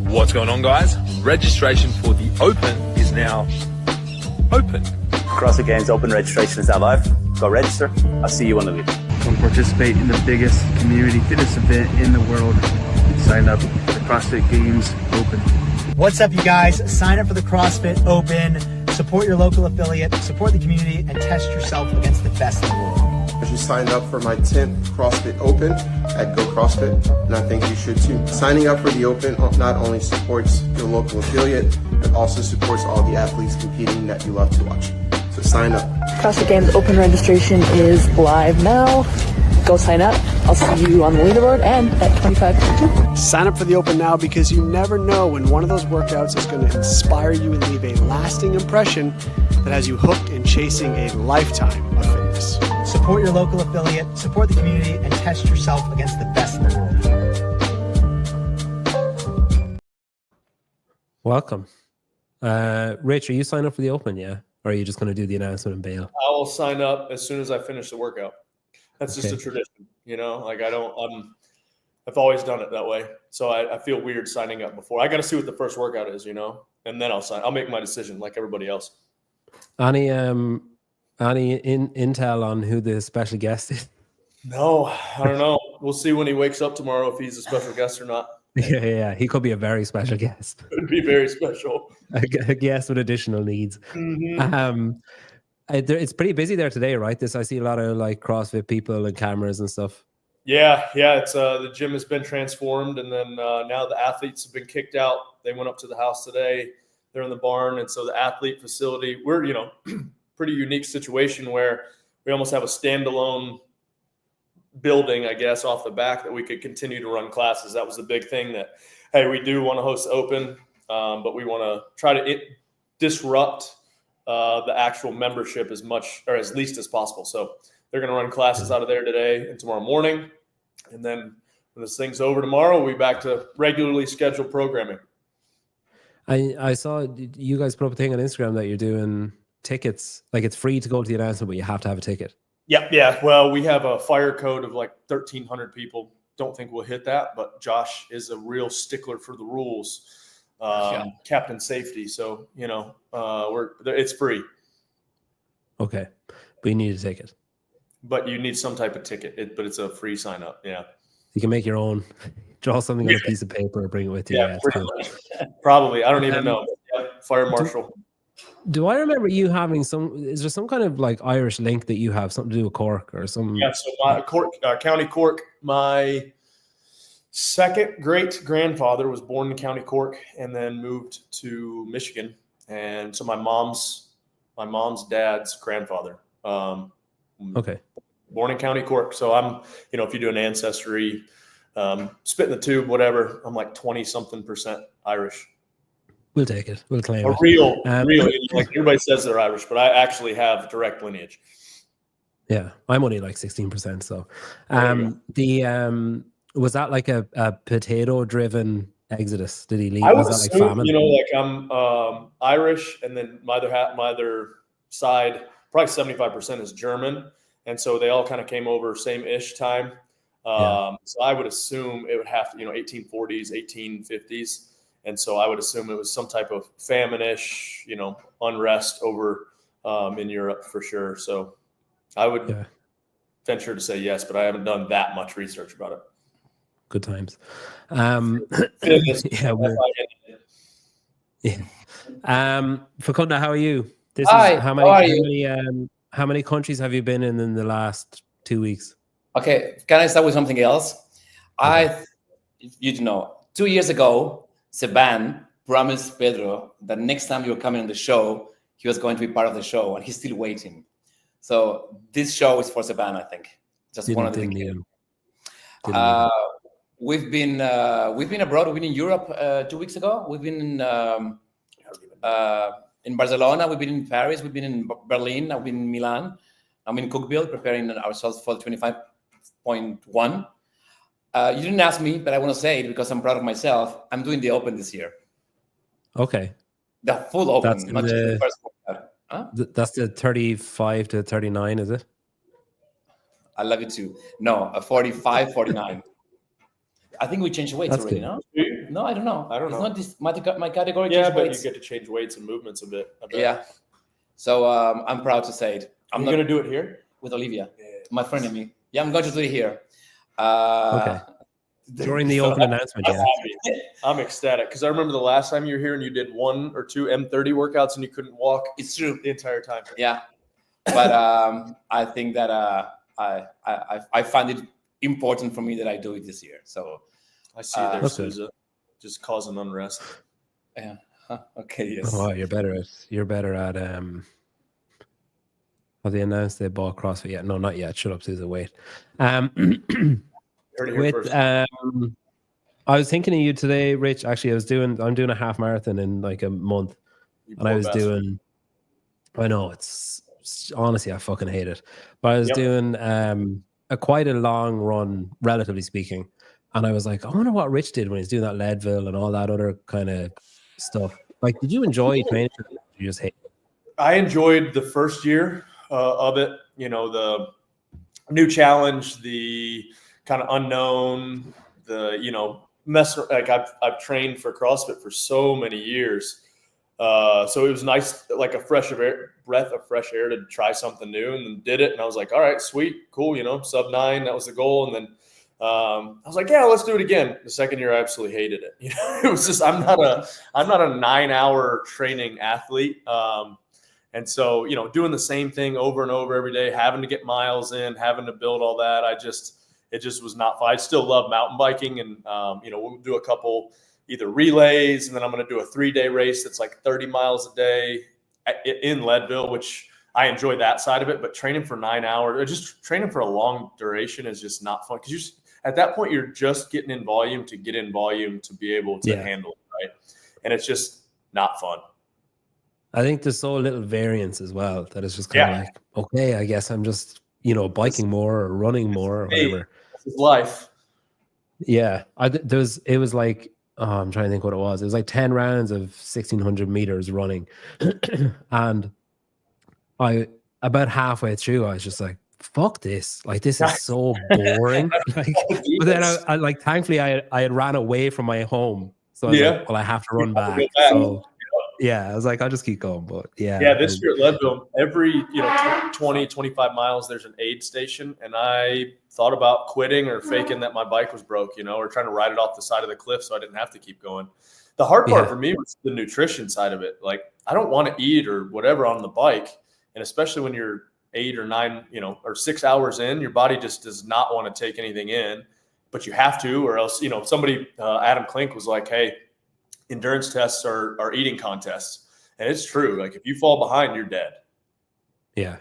What's going on, guys? Registration for the Open is now open. CrossFit Games Open registration is now live. Go register. I'll see you on the video. Come participate in the biggest community fitness event in the world. Sign up for the CrossFit Games Open. What's up, you guys? Sign up for the CrossFit Open. Support your local affiliate, support the community, and test yourself against the best in the world. You signed up for my 10th CrossFit Open at Go CrossFit, and I think you should too. Signing up for the Open not only supports your local affiliate, but also supports all the athletes competing that you love to watch. So sign up. CrossFit Games Open registration is live now. Go sign up. I'll see you on the leaderboard and at 25. Sign up for the Open now, because you never know when one of those workouts is going to inspire you and leave a lasting impression that has you hooked in chasing a lifetime of fitness. Support your local affiliate, support the community, and test yourself against the best in the world. Welcome. Rich, are you signed up for the Open, yeah? Or are you just going to do the announcement and bail? I will sign up as soon as I finish the workout. That's just a tradition, you know? Like I've always done it that way. So I feel weird signing up before. I got to see what the first workout is, you know? And then I'll make my decision like everybody else. Any intel on who the special guest is? No, I don't know. We'll see when he wakes up tomorrow if he's a special guest or not. Yeah, he could be a very special guest. It would be very special. A guest with additional needs. Mm-hmm. It's pretty busy there today, right? I see a lot of like CrossFit people and cameras and stuff. Yeah. It's the gym has been transformed, and then now the athletes have been kicked out. They went up to the house today. They're in the barn, and so the athlete facility. We're pretty unique situation where we almost have a standalone building, I guess, off the back that we could continue to run classes. That was the big thing that, hey, we do want to host the Open, but we want to try to disrupt the actual membership as much or as least as possible. So they're going to run classes out of there today and tomorrow morning. And then when this thing's over tomorrow, we'll be back to regularly scheduled programming. I saw you guys put up a thing on Instagram that you're doing tickets. Like it's free to go to the announcement, but you have to have a ticket. Yeah. Well, we have a fire code of like 1,300 people. Don't think we'll hit that, but Josh is a real stickler for the rules. Captain safety. So, it's free. Okay. But you need a ticket. But you need some type of ticket, but it's a free sign up. Yeah. You can make your own, draw something on a piece of paper or bring it with you. Yeah, cool. Probably. I don't even know. Fire marshal. Do I remember you having is there some kind of like Irish link that you have, something to do with Cork or something? Yeah, so my County Cork, my second great grandfather was born in County Cork and then moved to Michigan. And so my mom's dad's grandfather. Okay. Born in County Cork. So I'm, if you do an ancestry, spit in the tube, whatever, I'm like 20-something% Irish. We'll take it. We'll claim it. Real. Like everybody says they're Irish, but I actually have direct lineage. Yeah, I'm only like 16%. So, was that like a potato-driven exodus? Did he leave? Was that like famine? I'm Irish, and then my other side, probably 75% is German, and so they all kind of came over same-ish time. So I would assume it would have to, 1840s, 1850s. And so I would assume it was some type of famine-ish, unrest over in Europe for sure. So I would venture to say yes, but I haven't done that much research about it. Good times. Facundo, how are you? Hi, how many countries have you been in the last 2 weeks? Okay, can I start with something else? Okay. 2 years ago, Seban promised Pedro that next time you were coming on the show, he was going to be part of the show, and he's still waiting. So this show is for Seban, I think. Just one of the things. We've been abroad. We've been in Europe 2 weeks ago. We've been in Barcelona. We've been in Paris. We've been in Berlin. I've been in Milan. I'm in Cookville preparing ourselves for the 25.1. You didn't ask me, but I want to say it because I'm proud of myself. I'm doing the Open this year. Okay. The full Open, not just the first workout. That's the 35 to 39, is it? I love it too. No, a 45, 49. I think we changed weights That's already, good. no? No, I don't know. I don't know. It's not this, my category Yeah, changed but weights. you get to change weights and movements a bit. Yeah. So I'm proud to say it. I'm going to do it here? With Olivia, my friend and me. Yeah, I'm going to do it here. Okay. During the open announcement, yeah. I'm ecstatic because I remember the last time you were here and you did 1 or 2 M30 workouts and you couldn't walk. It's true. The entire time. Yeah. But I think that I find it important for me that I do it this year. So I see you there, Souza, just causing unrest. Yeah. Huh. Okay. Yes. Oh, you're better at have they announced they bought CrossFit yet? No, not yet. Shut up, Souza. Wait. With I was thinking of you today, Rich. Actually, I'm doing a half marathon in like a month, and I was doing. I know it's honestly I fucking hate it, but I was doing quite a long run, relatively speaking, and I was like, I wonder what Rich did when he's doing that Leadville and all that other kind of stuff. Like, did you enjoy training? Or did you just hate it? I enjoyed the first year of it. You know, the new challenge, the kind of unknown, the like I've trained for CrossFit for so many years, so it was nice, like a breath of fresh air to try something new, and then did it, and I was like, all right, sweet, cool, sub 9, that was the goal, and then I was like, yeah, let's do it again. The second year, I absolutely hated it. It was just I'm not a 9-hour training athlete. And so, doing the same thing over and over every day, having to get miles in, having to build all that, it just was not fun. I still love mountain biking, and we'll do a couple either relays, and then I'm going to do a 3-day race that's like 30 miles a day in Leadville, which I enjoy that side of it. But training for 9 hours, or just training for a long duration, is just not fun, because at that point you're just getting in volume to get in volume to be able to handle it, right? And it's just not fun. I think there's so little variance as well that it's just kind of like, okay, I guess I'm just biking more or running more or whatever. This is life. Yeah, it was like, I'm trying to think what it was. It was like 10 rounds of 1,600 meters running, and about halfway through I was just like, fuck this, like this is so boring. Like, but then I like, thankfully I had ran away from my home, so I was like, well, I have to run back. So yeah, I was like, I'll just keep going. But this year at Leadville, every 20, 25 miles there's an aid station, and I thought about quitting or faking that my bike was broke, or trying to ride it off the side of the cliff so I didn't have to keep going. The hard part for me was the nutrition side of it. Like, I don't want to eat or whatever on the bike, and especially when you're 8 or 9, or 6 hours in, your body just does not want to take anything in, but you have to, or else, somebody, Adam Klink was like, hey, endurance tests are eating contests. And it's true. Like, if you fall behind, you're dead. Yeah.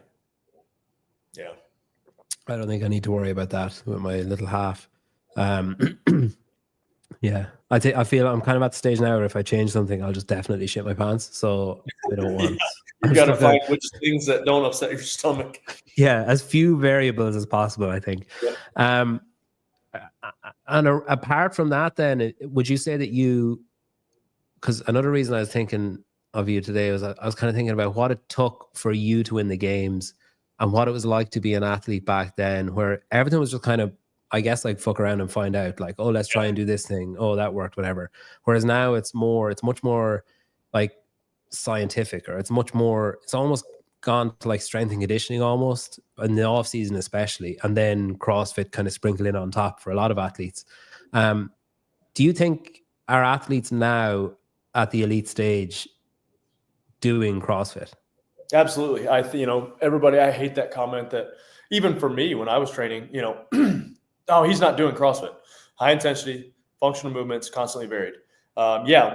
Yeah. I don't think I need to worry about that with my little half. Yeah. I feel I'm kind of at the stage now where if I change something, I'll just definitely shit my pants. So I don't want. You got to find which things that don't upset your stomach. Yeah, as few variables as possible, I think. Yeah. And apart from that, then, would you say that you? Because another reason I was thinking of you today was I was kind of thinking about what it took for you to win the games, and what it was like to be an athlete back then, where everything was just kind of, I guess, like fuck around and find out, like, oh, let's try and do this thing. Oh, that worked, whatever. Whereas now it's much more like scientific, or it's almost gone to like strength and conditioning almost in the off season, especially. And then CrossFit kind of sprinkle in on top for a lot of athletes. Do you think our athletes now at the elite stage doing CrossFit? Absolutely. Everybody, I hate that comment that even for me, when I was training, oh, he's not doing CrossFit. High intensity, functional movements, constantly varied.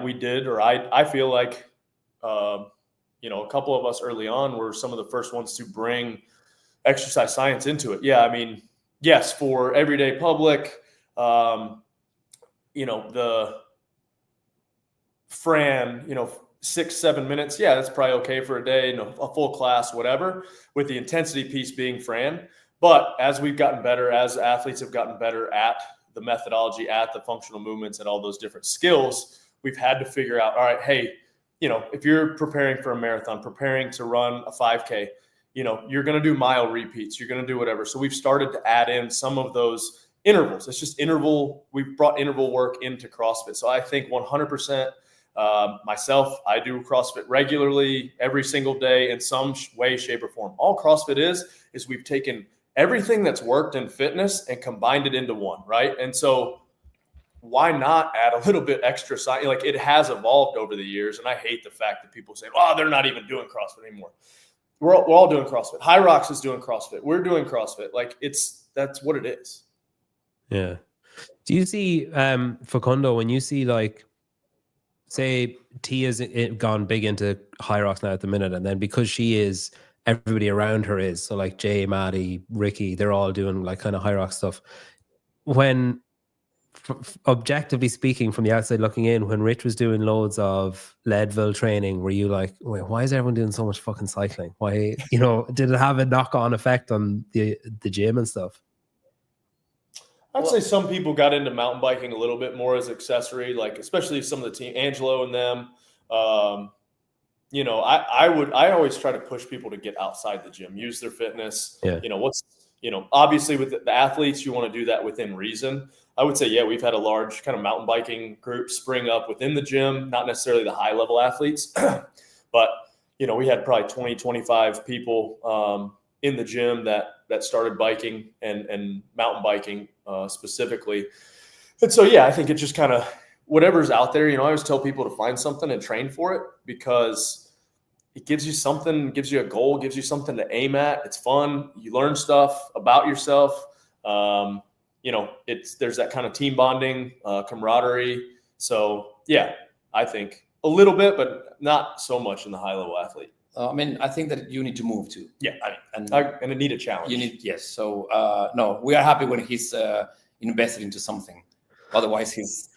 We did, or I feel like, a couple of us early on were some of the first ones to bring exercise science into it. Yeah. I mean, yes, for everyday public, the Fran, 6-7 minutes. Yeah, that's probably okay for a day, a full class, whatever, with the intensity piece being Fran. But as we've gotten better, as athletes have gotten better at the methodology, at the functional movements, and all those different skills, we've had to figure out, all right, hey, if you're preparing for a marathon, preparing to run a 5K, you're going to do mile repeats, you're going to do whatever. So we've started to add in some of those intervals. It's just interval. We've brought interval work into CrossFit. So I think 100%. Myself, I do CrossFit regularly every single day in some way, shape, or form. All CrossFit is we've taken everything that's worked in fitness and combined it into one, right? And so why not add a little bit extra science? Like, it has evolved over the years, and I hate the fact that people say, "Oh, they're not even doing CrossFit anymore." We're all doing CrossFit. High Rocks is doing CrossFit. We're doing CrossFit. Like, that's what it is. Yeah. Do you see Facundo, when you see, like, say Tia's gone big into High Rocks now at the minute, and then because she is, everybody around her is, so like Jay, Maddie, Ricky, they're all doing like kind of High Rock stuff. When objectively speaking, from the outside looking in, when Rich was doing loads of Leadville training, were you like, wait, why is everyone doing so much fucking cycling? Why, did it have a knock-on effect on the gym and stuff? I'd say some people got into mountain biking a little bit more as accessory, like especially some of the team, Angelo and them. I always try to push people to get outside the gym, use their fitness. Yeah. Obviously with the athletes, you want to do that within reason. I would say, yeah, we've had a large kind of mountain biking group spring up within the gym, not necessarily the high level athletes, but we had probably 20, 25 people in the gym that started biking and mountain biking specifically. And so, yeah, I think it just kind of whatever's out there, I always tell people to find something and train for it, because it gives you something, gives you a goal, gives you something to aim at. It's fun. You learn stuff about yourself. There's that kind of team bonding, camaraderie. So yeah, I think a little bit, but not so much in the high level athlete. I think that you need to move too. Yeah, and I need a challenge. Yes. So no, we are happy when he's invested into something. Otherwise, he's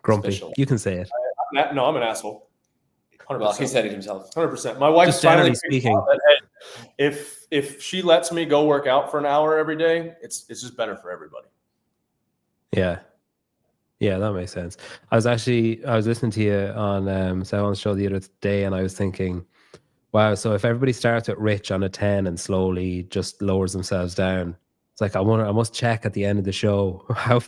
grumpy. special. You can say it. I'm an asshole. 100%. Well, he said it himself. 100%. My wife's Just generally finally speaking. That, hey, if she lets me go work out for an hour every day, it's just better for everybody. Yeah. Yeah, that makes sense. I was listening to you on Someone's show the other day, and I was thinking, wow, so if everybody starts at Rich on a 10 and slowly just lowers themselves down, it's like, I must check at the end of the show, how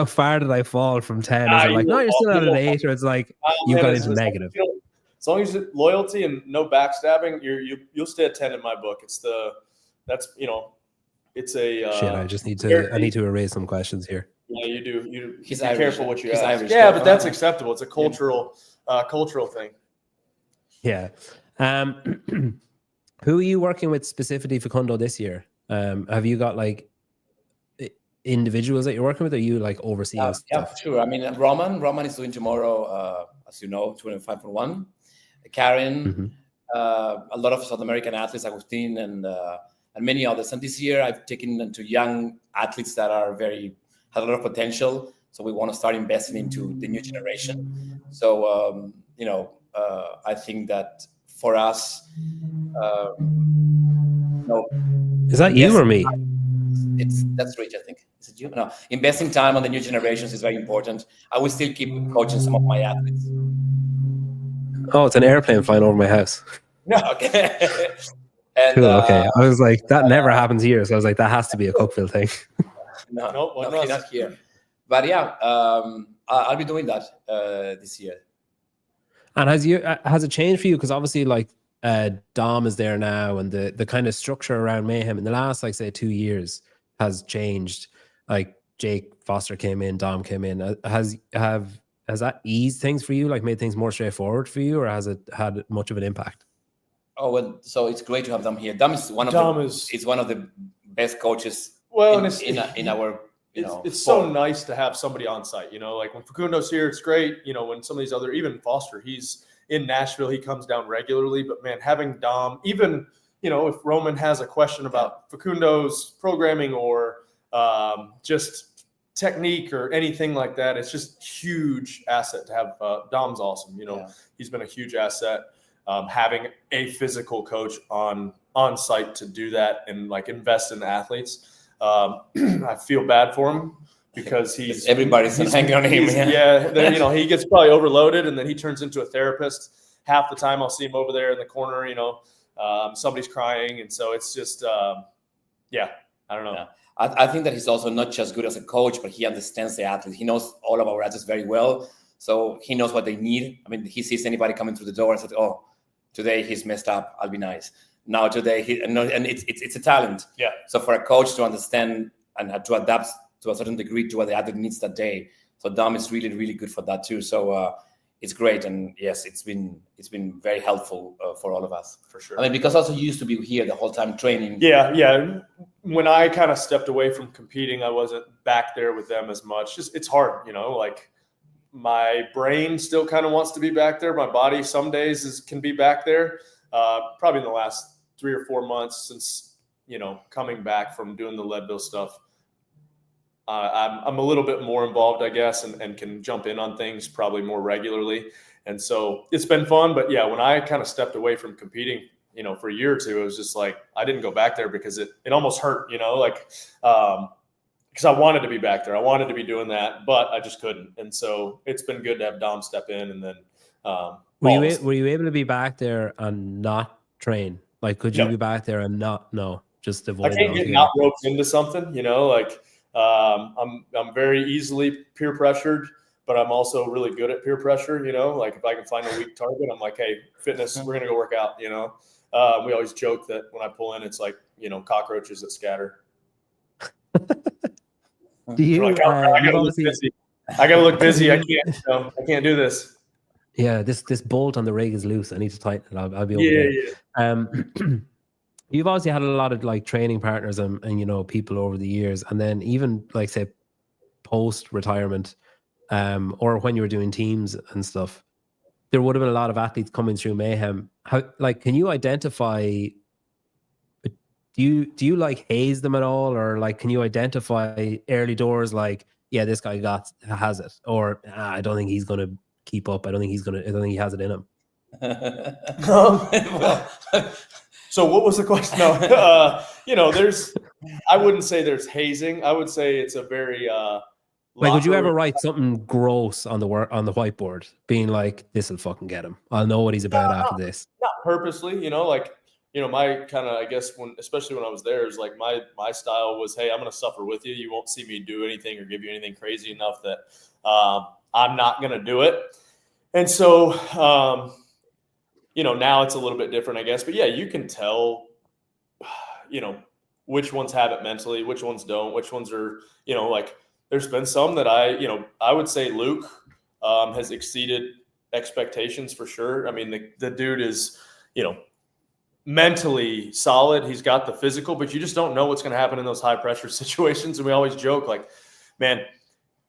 far did I fall from 10? Is it like, no, you're still at an 8, or it's like you've got into negative? As long as it's loyalty and no backstabbing, you'll stay at 10 in my book. It's a shit. I just need to erase some questions here. Yeah, you do. He's be Irish. Careful what you He's ask. Irish. Yeah, but that's acceptable. It's a cultural thing. Yeah. Who are you working with specifically for Facundo this year? Have you got like individuals that you're working with, or are you like overseeing stuff? Yeah, sure. I mean, Roman is doing tomorrow, as you know, 25.1. Karen, a lot of South American athletes, Agustin, and many others. And this year, I've taken into young athletes that have a lot of potential. So we want to start investing into the new generation. So I think that for us, is that you or me? That's Rich, I think. Is it you? No, investing time on the new generations is very important. I will still keep coaching some of my athletes. Oh, it's an airplane flying over my house. No, okay. And, cool, okay. I was like, that never happens here. So I was like, that has to be a Cookville thing. No, not here. But yeah, I'll be doing that this year. And has it changed for you? Because obviously, like, Dom is there now, and the kind of structure around Mayhem in the last, like, say, 2 years has changed. Like, Jake Foster came in, Dom came in. Has that eased things for you, like made things more straightforward for you, or has it had much of an impact? Oh, well, so it's great to have Dom here. Dom is one of the best coaches in our it's so nice to have somebody on site. Like when Facundo's here, it's great. When some of these other, even Foster, he's in Nashville, he comes down regularly. But man, having Dom, even if Roman has a question about Facundo's programming or just technique or anything like that, it's just huge asset to have. Dom's awesome. He's been a huge asset. Having a physical coach on site to do that and like invest in the athletes. I feel bad for him because everybody's hanging on him. He gets probably overloaded, and then he turns into a therapist. Half the time I'll see him over there in the corner, somebody's crying. And so it's just, I don't know. Yeah. I think that he's also not just good as a coach, but he understands the athlete. He knows all of our athletes very well. So he knows what they need. I mean, he sees anybody coming through the door and says, oh, today he's messed up. I'll be nice. Now today, and it's a talent. Yeah. So for a coach to understand and to adapt to a certain degree to what the athlete needs that day. So Dom is really, really good for that too. So it's great. And yes, it's been very helpful for all of us. For sure. I mean, because also you used to be here the whole time training. Yeah. When I kind of stepped away from competing, I wasn't back there with them as much. It's hard, like my brain still kind of wants to be back there. My body some days can be back there. Probably in the last 3 or 4 months since, coming back from doing the Leadville stuff, I'm a little bit more involved, I guess, and can jump in on things probably more regularly. And so it's been fun. But yeah, when I kind of stepped away from competing, for a year or two, it was just like, I didn't go back there because it almost hurt, because I wanted to be back there. I wanted to be doing that, but I just couldn't. And so it's been good to have Dom step in. And then, were you able to be back there and not train? Like, could you be back there and just avoid? I can't get not roped into something, I'm very easily peer pressured, but I'm also really good at peer pressure, like if I can find a weak target, I'm like, hey, fitness, we're going to go work out, we always joke that when I pull in, it's like, cockroaches that scatter. Do you, like, I gotta look busy. I can't do this. Yeah, this bolt on the rig is loose. I need to tighten it. I'll be over there. You've obviously had a lot of like training partners and people over the years, and then even like say post retirement, or when you were doing teams and stuff, there would have been a lot of athletes coming through Mayhem. How, like, can you identify? Do you like haze them at all, or like can you identify early doors like, yeah, this guy has it, or I don't think he's going to keep up. I don't think he has it in him. So what was the question? No, I wouldn't say there's hazing. I would say it's a very like, would you ever write something gross on the whiteboard, being like, "This will fucking get him. I'll know what he's about after this." Not purposely, my kind of, I guess, especially when I was there, is like my style was, hey, I'm going to suffer with you. You won't see me do anything or give you anything crazy enough that I'm not going to do it. And so, now it's a little bit different, I guess. But yeah, you can tell, which ones have it mentally, which ones don't, which ones are, like there's been some that I would say Luke has exceeded expectations for sure. I mean, the dude is, mentally solid. He's got the physical, but you just don't know what's going to happen in those high pressure situations. And we always joke like, man,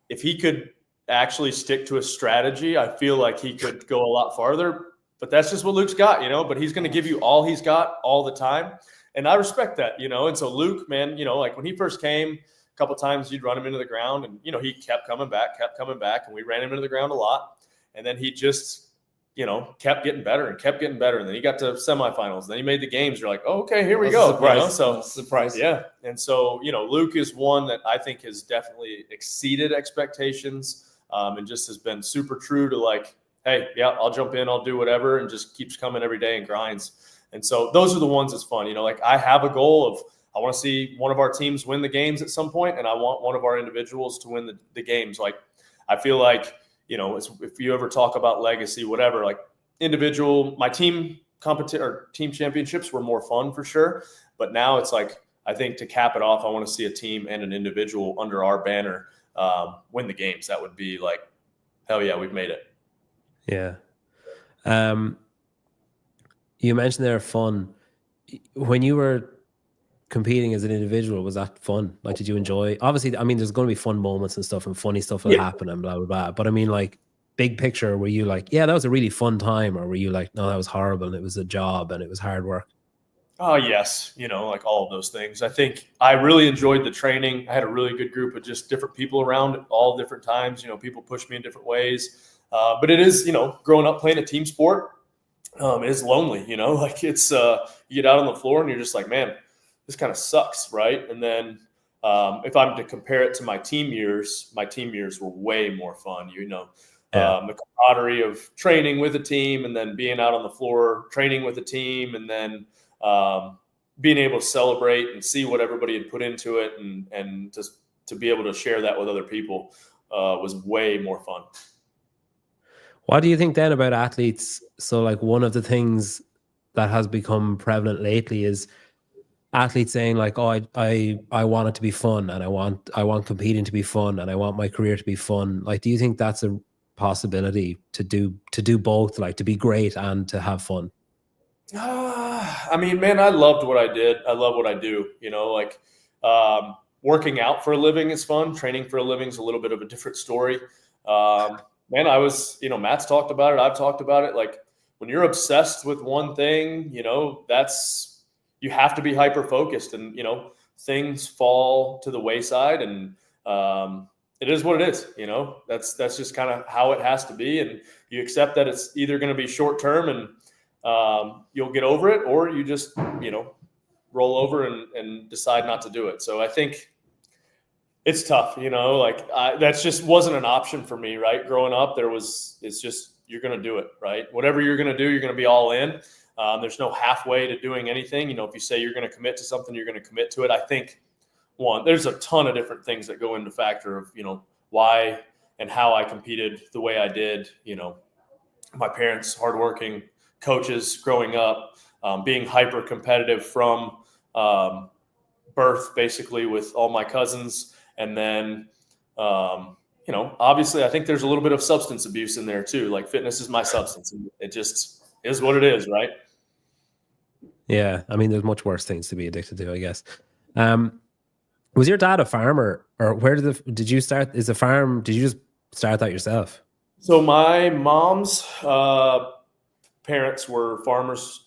if he could actually stick to a strategy, I feel like he could go a lot farther. But that's just what Luke's got, but he's going to give you all he's got all the time. And I respect that, And so Luke, man, like when he first came, a couple of times you'd run him into the ground and, he kept coming back. And we ran him into the ground a lot. And then he just, kept getting better. And then he got to semifinals. And then he made the games. You're like, oh, okay, here we go. Surprise. Yeah. And so, Luke is one that I think has definitely exceeded expectations and just has been super true to like, hey, yeah, I'll jump in, I'll do whatever, and just keeps coming every day and grinds. And so those are the ones that's fun. Like I have a goal of, I want to see one of our teams win the games at some point, and I want one of our individuals to win the games. Like I feel like, if you ever talk about legacy, whatever, like my team team championships were more fun for sure. But now it's like, I think to cap it off, I want to see a team and an individual under our banner win the games. That would be like, hell yeah, we've made it. Yeah. You mentioned they're fun. When you were competing as an individual, was that fun? Like, did you enjoy? Obviously, I mean, there's going to be fun moments and stuff, and funny stuff will happen and blah blah blah. But I mean, like, big picture, were you like, yeah, that was a really fun time, or were you like, no, that was horrible and it was a job and it was hard work? Oh yes, like all of those things. I think I really enjoyed the training. I had a really good group of just different people around at all different times. People pushed me in different ways. But it is, growing up playing a team sport, it is lonely, like it's, you get out on the floor and you're just like, man, this kind of sucks. Right. And then if I'm to compare it to my team years were way more fun, the camaraderie of training with a team and then being out on the floor, training with a team. And then, being able to celebrate and see what everybody had put into it, and just to be able to share that with other people was way more fun. What do you think then about athletes? So like one of the things that has become prevalent lately is athletes saying like, oh, I want it to be fun, and I want competing to be fun, and I want my career to be fun. Like, do you think that's a possibility to do both, like to be great and to have fun? I mean, man, I loved what I did. I love what I do. You know, like working out for a living is fun. Training for a living is a little bit of a different story. Man, I was, you know, Matt's talked about it. I've talked about it. Like when you're obsessed with one thing, you know, you have to be hyper focused, and, you know, things fall to the wayside, and it is what it is. You know, that's just kind of how it has to be. And you accept that it's either going to be short term and you'll get over it, or you just, you know, roll over and decide not to do it. So I think it's tough, you know, like that's just wasn't an option for me, right? Growing up, it's just, you're going to do it, right? Whatever you're going to do, you're going to be all in. There's no halfway to doing anything. You know, if you say you're going to commit to something, you're going to commit to it. I think there's a ton of different things that go into factor of, you know, why and how I competed the way I did. You know, my parents, hardworking coaches growing up, being hyper competitive from birth, basically, with all my cousins. And then, you know, obviously I think there's a little bit of substance abuse in there too. Like fitness is my substance, and it just is what it is, right? Yeah. I mean, there's much worse things to be addicted to, I guess. Was your dad a farmer, or where did you start? Did you just start that yourself? So my mom's parents were farmers,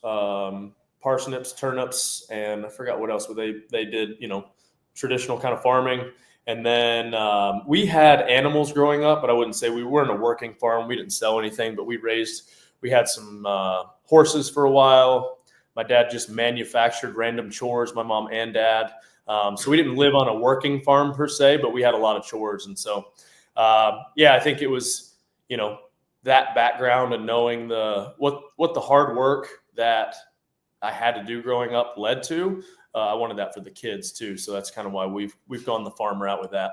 parsnips, turnips, and I forgot what else, but they did, you know, traditional kind of farming. And then we had animals growing up, but I wouldn't say we weren't a working farm. We didn't sell anything, but we had some horses for a while. My dad just manufactured random chores, my mom and dad. So we didn't live on a working farm per se, but we had a lot of chores. And so, yeah, I think it was, you know, that background and knowing what the hard work that I had to do growing up led to. I wanted that for the kids too. So that's kind of why we've gone the farm route with that.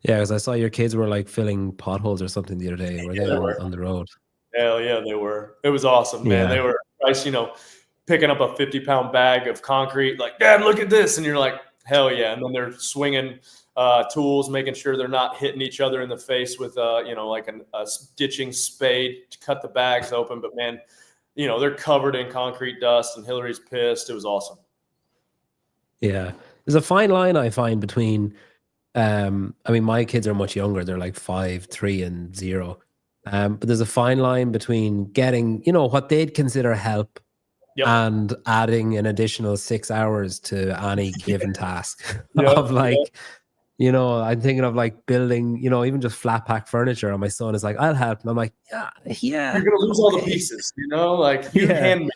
Yeah, because I saw your kids were like filling potholes or something the other day. Were they on the road? Hell yeah, they were. It was awesome, man. Yeah. They were nice, you know, picking up a 50-pound bag of concrete, like, Dad, look at this. And you're like, hell yeah. And then they're swinging tools, making sure they're not hitting each other in the face with, you know, like a ditching spade to cut the bags open. But man, you know, they're covered in concrete dust, and Hillary's pissed. It was awesome. Yeah. There's a fine line I find between, I mean, my kids are much younger. They're like 5, 3, and 0. But there's a fine line between getting, you know, what they'd consider help, yep, and adding an additional 6 hours to any given task. Yep, of like, yep, you know, I'm thinking of like building, you know, even just flat pack furniture. And my son is like, I'll help. And I'm like, yeah. You're going to lose all the pieces, you know, like you hand me,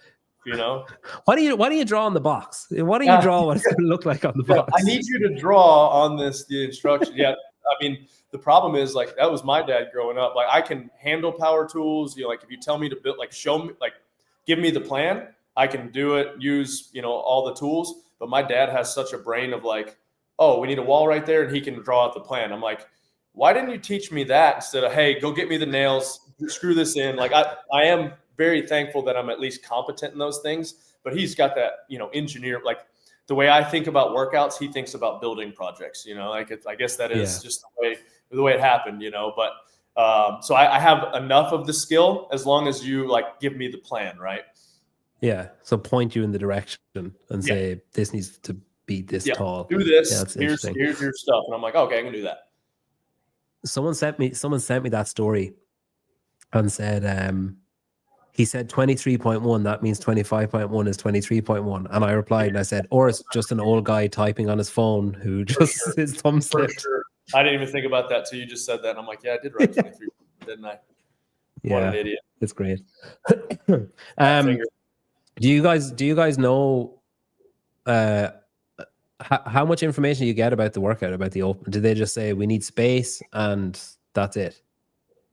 you know. Why do you draw on the box? Why do you draw what it's going to look like on the box? I need you to draw on the instruction. Yeah. I mean, the problem is, like, that was my dad growing up. Like, I can handle power tools. You know, like if you tell me to build, like, show me, like, give me the plan, I can do it, use, you know, all the tools. But my dad has such a brain of like, oh, we need a wall right there, and he can draw out the plan. I'm like, why didn't you teach me that instead of, hey, go get me the nails, screw this in? Like, I am very thankful that I'm at least competent in those things, but he's got that, you know, engineer, like the way I think about workouts, he thinks about building projects, you know, like I guess that is just the way it happened, you know, but so I have enough of the skill as long as you like give me the plan, right? Yeah. So point you in the direction and say, this needs to be this tall. Do this. Yeah, here's your stuff. And I'm like, okay, I can do that. Someone sent me that story and said, he said 23.1, that means 25.1 is 23.1. And I replied and I said, or it's just an old guy typing on his phone who just his thumb slipped. Sure. I didn't even think about that till you just said that. And I'm like, yeah, I did write 23, didn't I? Yeah, what an idiot. It's great. Do you guys know how much information you get about the workout, about the open? Do they just say we need space and that's it?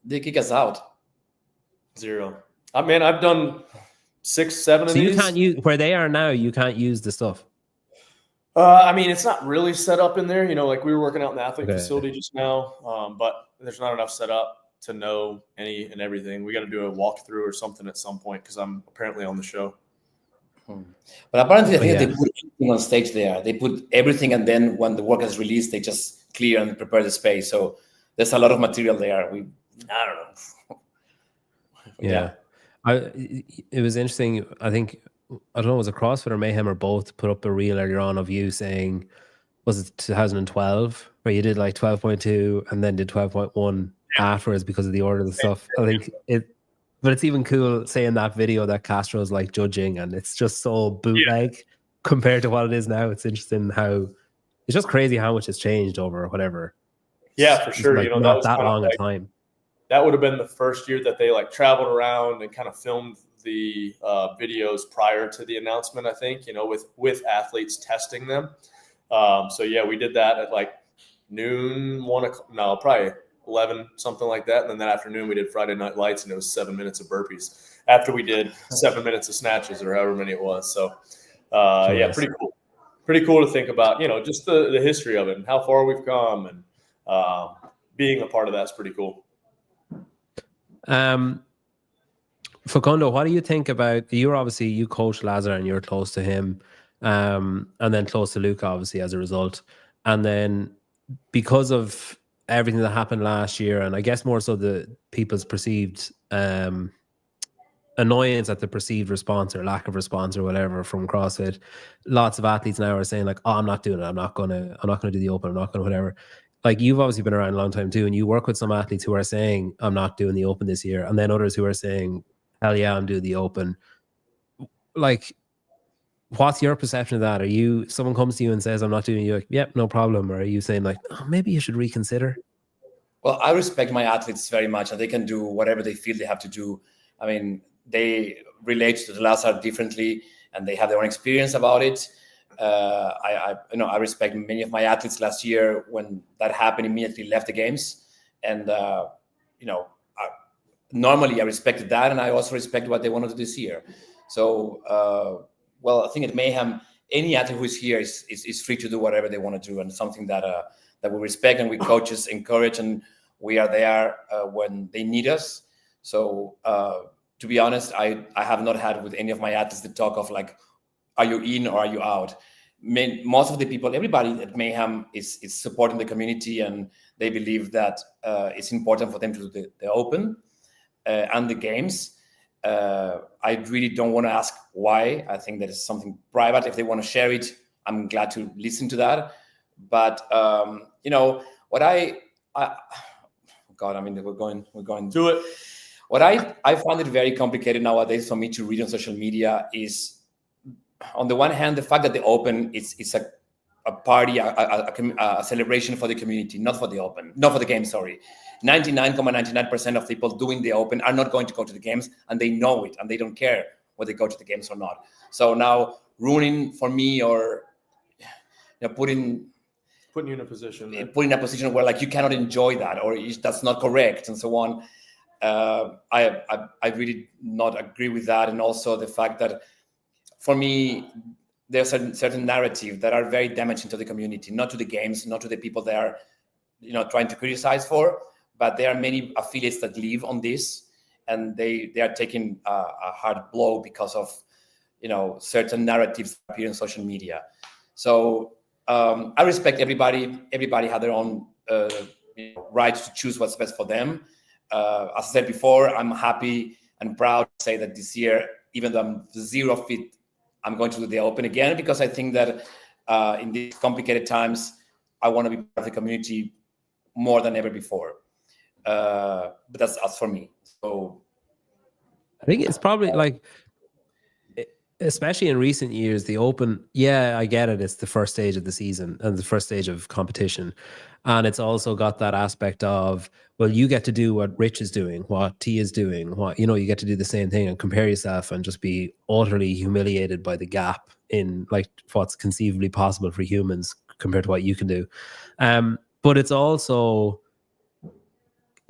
They kick us out. 0. I mean, I've done 6, 7 of So these. you can't use where they are now. You can't use the stuff. I mean, it's not really set up in there. You know, like we were working out in the athlete Okay. facility just now, but there's not enough set up to know any and everything. We got to do a walkthrough or something at some point because I'm apparently on the show. But apparently, I think Yeah. they put everything on stage there. They put everything, and then when the work is released, they just clear and prepare the space. So there's a lot of material there. I don't know. Yeah. It was interesting. I think, I don't know, was it CrossFit or Mayhem or both put up a reel earlier on of you saying, was it 2012, where you did like 12.2 and then did 12.1 afterwards because of the order of the stuff. I think but it's even cool saying that video that Castro's like judging, and it's just so bootleg compared to what it is now. It's interesting how it's just crazy how much has changed over whatever. Yeah, for sure. Like, You know, not was that kinda long like, a time. that would have been the first year that they like traveled around and kind of filmed the videos prior to the announcement, I think, you know, with athletes testing them. So yeah, we did that at like noon, probably 11, something like that. And then that afternoon we did Friday Night Lights, and it was 7 minutes of burpees after we did 7 minutes of snatches or however many it was. So yeah, pretty cool. Pretty cool to think about, you know, just the history of it and how far we've come, and being a part of that's pretty cool. Facundo, what do you think about, you coach Lazar and you're close to him, and then close to Luca, obviously, as a result. And then because of everything that happened last year, and I guess more so the people's perceived annoyance at the perceived response or lack of response or whatever from CrossFit, lots of athletes now are saying like, oh, I'm not doing it. I'm not gonna do the open. I'm not gonna whatever. Like, you've obviously been around a long time too, and you work with some athletes who are saying, I'm not doing the open this year, and then others who are saying, hell yeah, I'm doing the open. Like, what's your perception of that? Are you, if someone comes to you and says, I'm not doing it, you're like, yep, no problem? Or are you saying like, oh, maybe you should reconsider? Well, I respect my athletes very much, and they can do whatever they feel they have to do. I mean, they relate to the Lazar differently, and they have their own experience about it. I respect many of my athletes last year when that happened, immediately left the games. And, normally I respected that, and I also respect what they want to do this year. So, I think at Mayhem, any athlete who is here is free to do whatever they want to do, and something that we respect and we coaches encourage, and we are there when they need us. So, to be honest, I have not had with any of my athletes the talk of like, are you in or are you out? Most of the people, everybody at Mayhem is supporting the community, and they believe that it's important for them to do the open and the games. I really don't want to ask why. I think that is something private. If they want to share it, I'm glad to listen to that. But what we're going Do it. What I found it very complicated nowadays for me to read on social media is, on the one hand, the fact that the open is a party, a celebration for the community, not for the open, not for the game. Sorry, 99.99% of people doing the open are not going to go to the games, and they know it, and they don't care whether they go to the games or not. So now ruining for me, or putting you in a position, where like you cannot enjoy that, or that's not correct, and so on. I really not agree with that, and also the fact that for me there's a certain narrative that are very damaging to the community, not to the games, not to the people they are, trying to criticize for, but there are many affiliates that live on this, and they are taking a hard blow because of certain narratives that appear in social media. So I respect everybody. Everybody have their own right to choose what's best for them. As I said before, I'm happy and proud to say that this year, even though I'm zero fit, I'm going to do the open again, because I think that in these complicated times, I want to be part of the community more than ever before. But that's for me. So I think it's probably like, especially in recent years, the open, yeah, I get it. It's the first stage of the season and the first stage of competition. And it's also got that aspect of, well, you get to do what Rich is doing, what T is doing, you get to do the same thing and compare yourself and just be utterly humiliated by the gap in like what's conceivably possible for humans compared to what you can do. But it's also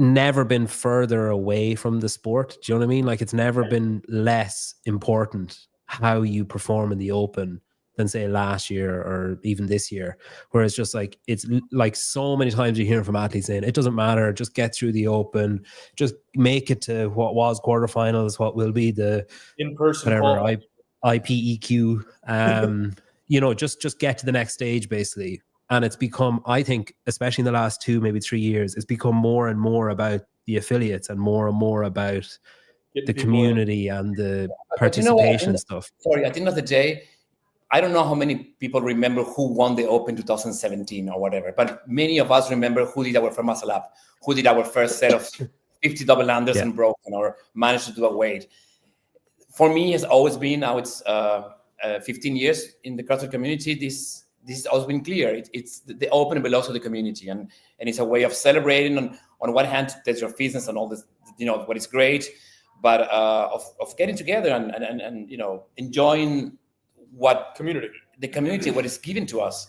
never been further away from the sport. Do you know what I mean? Like, it's never been less important how you perform in the Open than say last year or even this year. Whereas just like, it's like so many times you hear from athletes saying, it doesn't matter, just get through the Open, just make it to what was quarterfinals, what will be the in-person whatever IPEQ, you know, just get to the next stage basically. And it's become, I think, especially in the last 2, maybe 3 years, it's become more and more about the affiliates and more about the community and the participation stuff. Sorry, at the end of the day, I don't know how many people remember who won the Open 2017 or whatever, but many of us remember who did our first muscle up, who did our first set of 50 double unders and broken, or managed to do a weight. For me, it's always been, now it's 15 years in the CrossFit community, this has always been clear. It's the Open belongs to the community, and it's a way of celebrating. On one hand, there's your fitness and all this, you know, what is great, but of getting together and you know, enjoying what the community, what is given to us.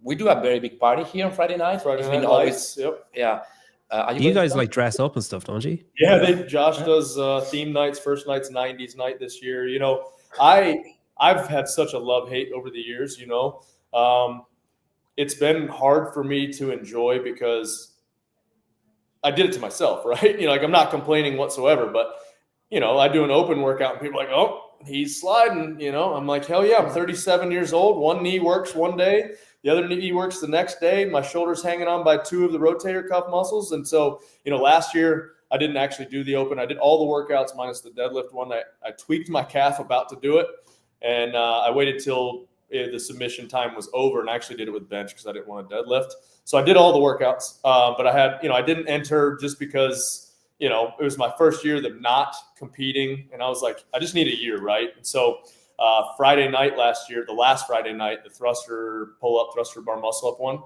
We do a very big party here on Friday night. Friday night lights, yep. Yeah. You guys like dress up and stuff, don't you? Yeah, Josh does theme nights, first night's 90s night this year. You know, I've had such a love-hate over the years, you know. It's been hard for me to enjoy because I did it to myself, right? You know, like, I'm not complaining whatsoever, but, you know, I do an Open workout and people are like, oh, he's sliding, you know. I'm like, hell yeah, I'm 37 years old. One knee works one day, the other knee works the next day. My shoulder's hanging on by 2 of the rotator cuff muscles. And so, you know, last year I didn't actually do the Open. I did all the workouts minus the deadlift one. I tweaked my calf about to do it. And I waited till the submission time was over, and I actually did it with bench because I didn't want to deadlift. So I did all the workouts, but I didn't enter just because, you know, it was my first year of not competing, and I was like, I just need a year, right? And so Friday night last year, the last Friday night, the thruster pull-up, thruster bar muscle-up one,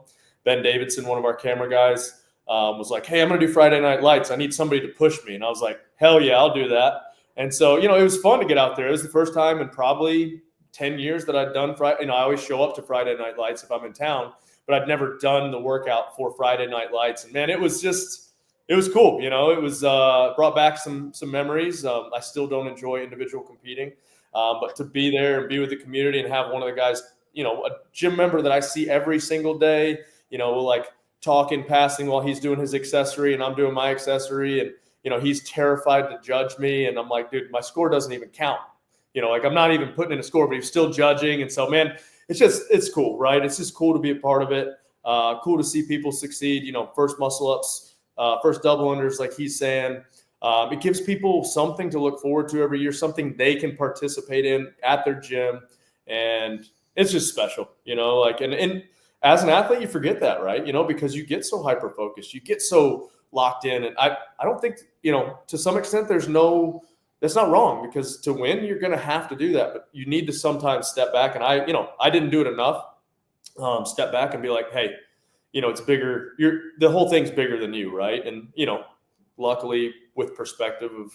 Ben Davidson, one of our camera guys, was like, hey, I'm going to do Friday night lights. I need somebody to push me. And I was like, hell yeah, I'll do that. And so, you know, it was fun to get out there. It was the first time in probably 10 years that I'd done Friday. You know, I always show up to Friday night lights if I'm in town, but I'd never done the workout for Friday night lights. And man, it was cool. You know, it was brought back some memories. I still don't enjoy individual competing, but to be there and be with the community and have one of the guys, you know, a gym member that I see every single day, you know, we'll like talk in passing while he's doing his accessory and I'm doing my accessory, and you know, he's terrified to judge me. And I'm like, dude, my score doesn't even count. You know, like, I'm not even putting in a score, but he's still judging. And so, man, it's cool, right? It's just cool to be a part of it. Cool to see people succeed, you know, first muscle ups, first double unders, like he's saying. It gives people something to look forward to every year, something they can participate in at their gym. And it's just special, you know, like, and as an athlete, you forget that, right? You know, because you get so hyper-focused, you get so locked in. And I don't think, you know, to some extent that's not wrong, because to win, you're going to have to do that, but you need to sometimes step back. And I didn't do it enough. Step back and be like, hey, you know, it's bigger. The whole thing's bigger than you. Right. And, you know, luckily with perspective of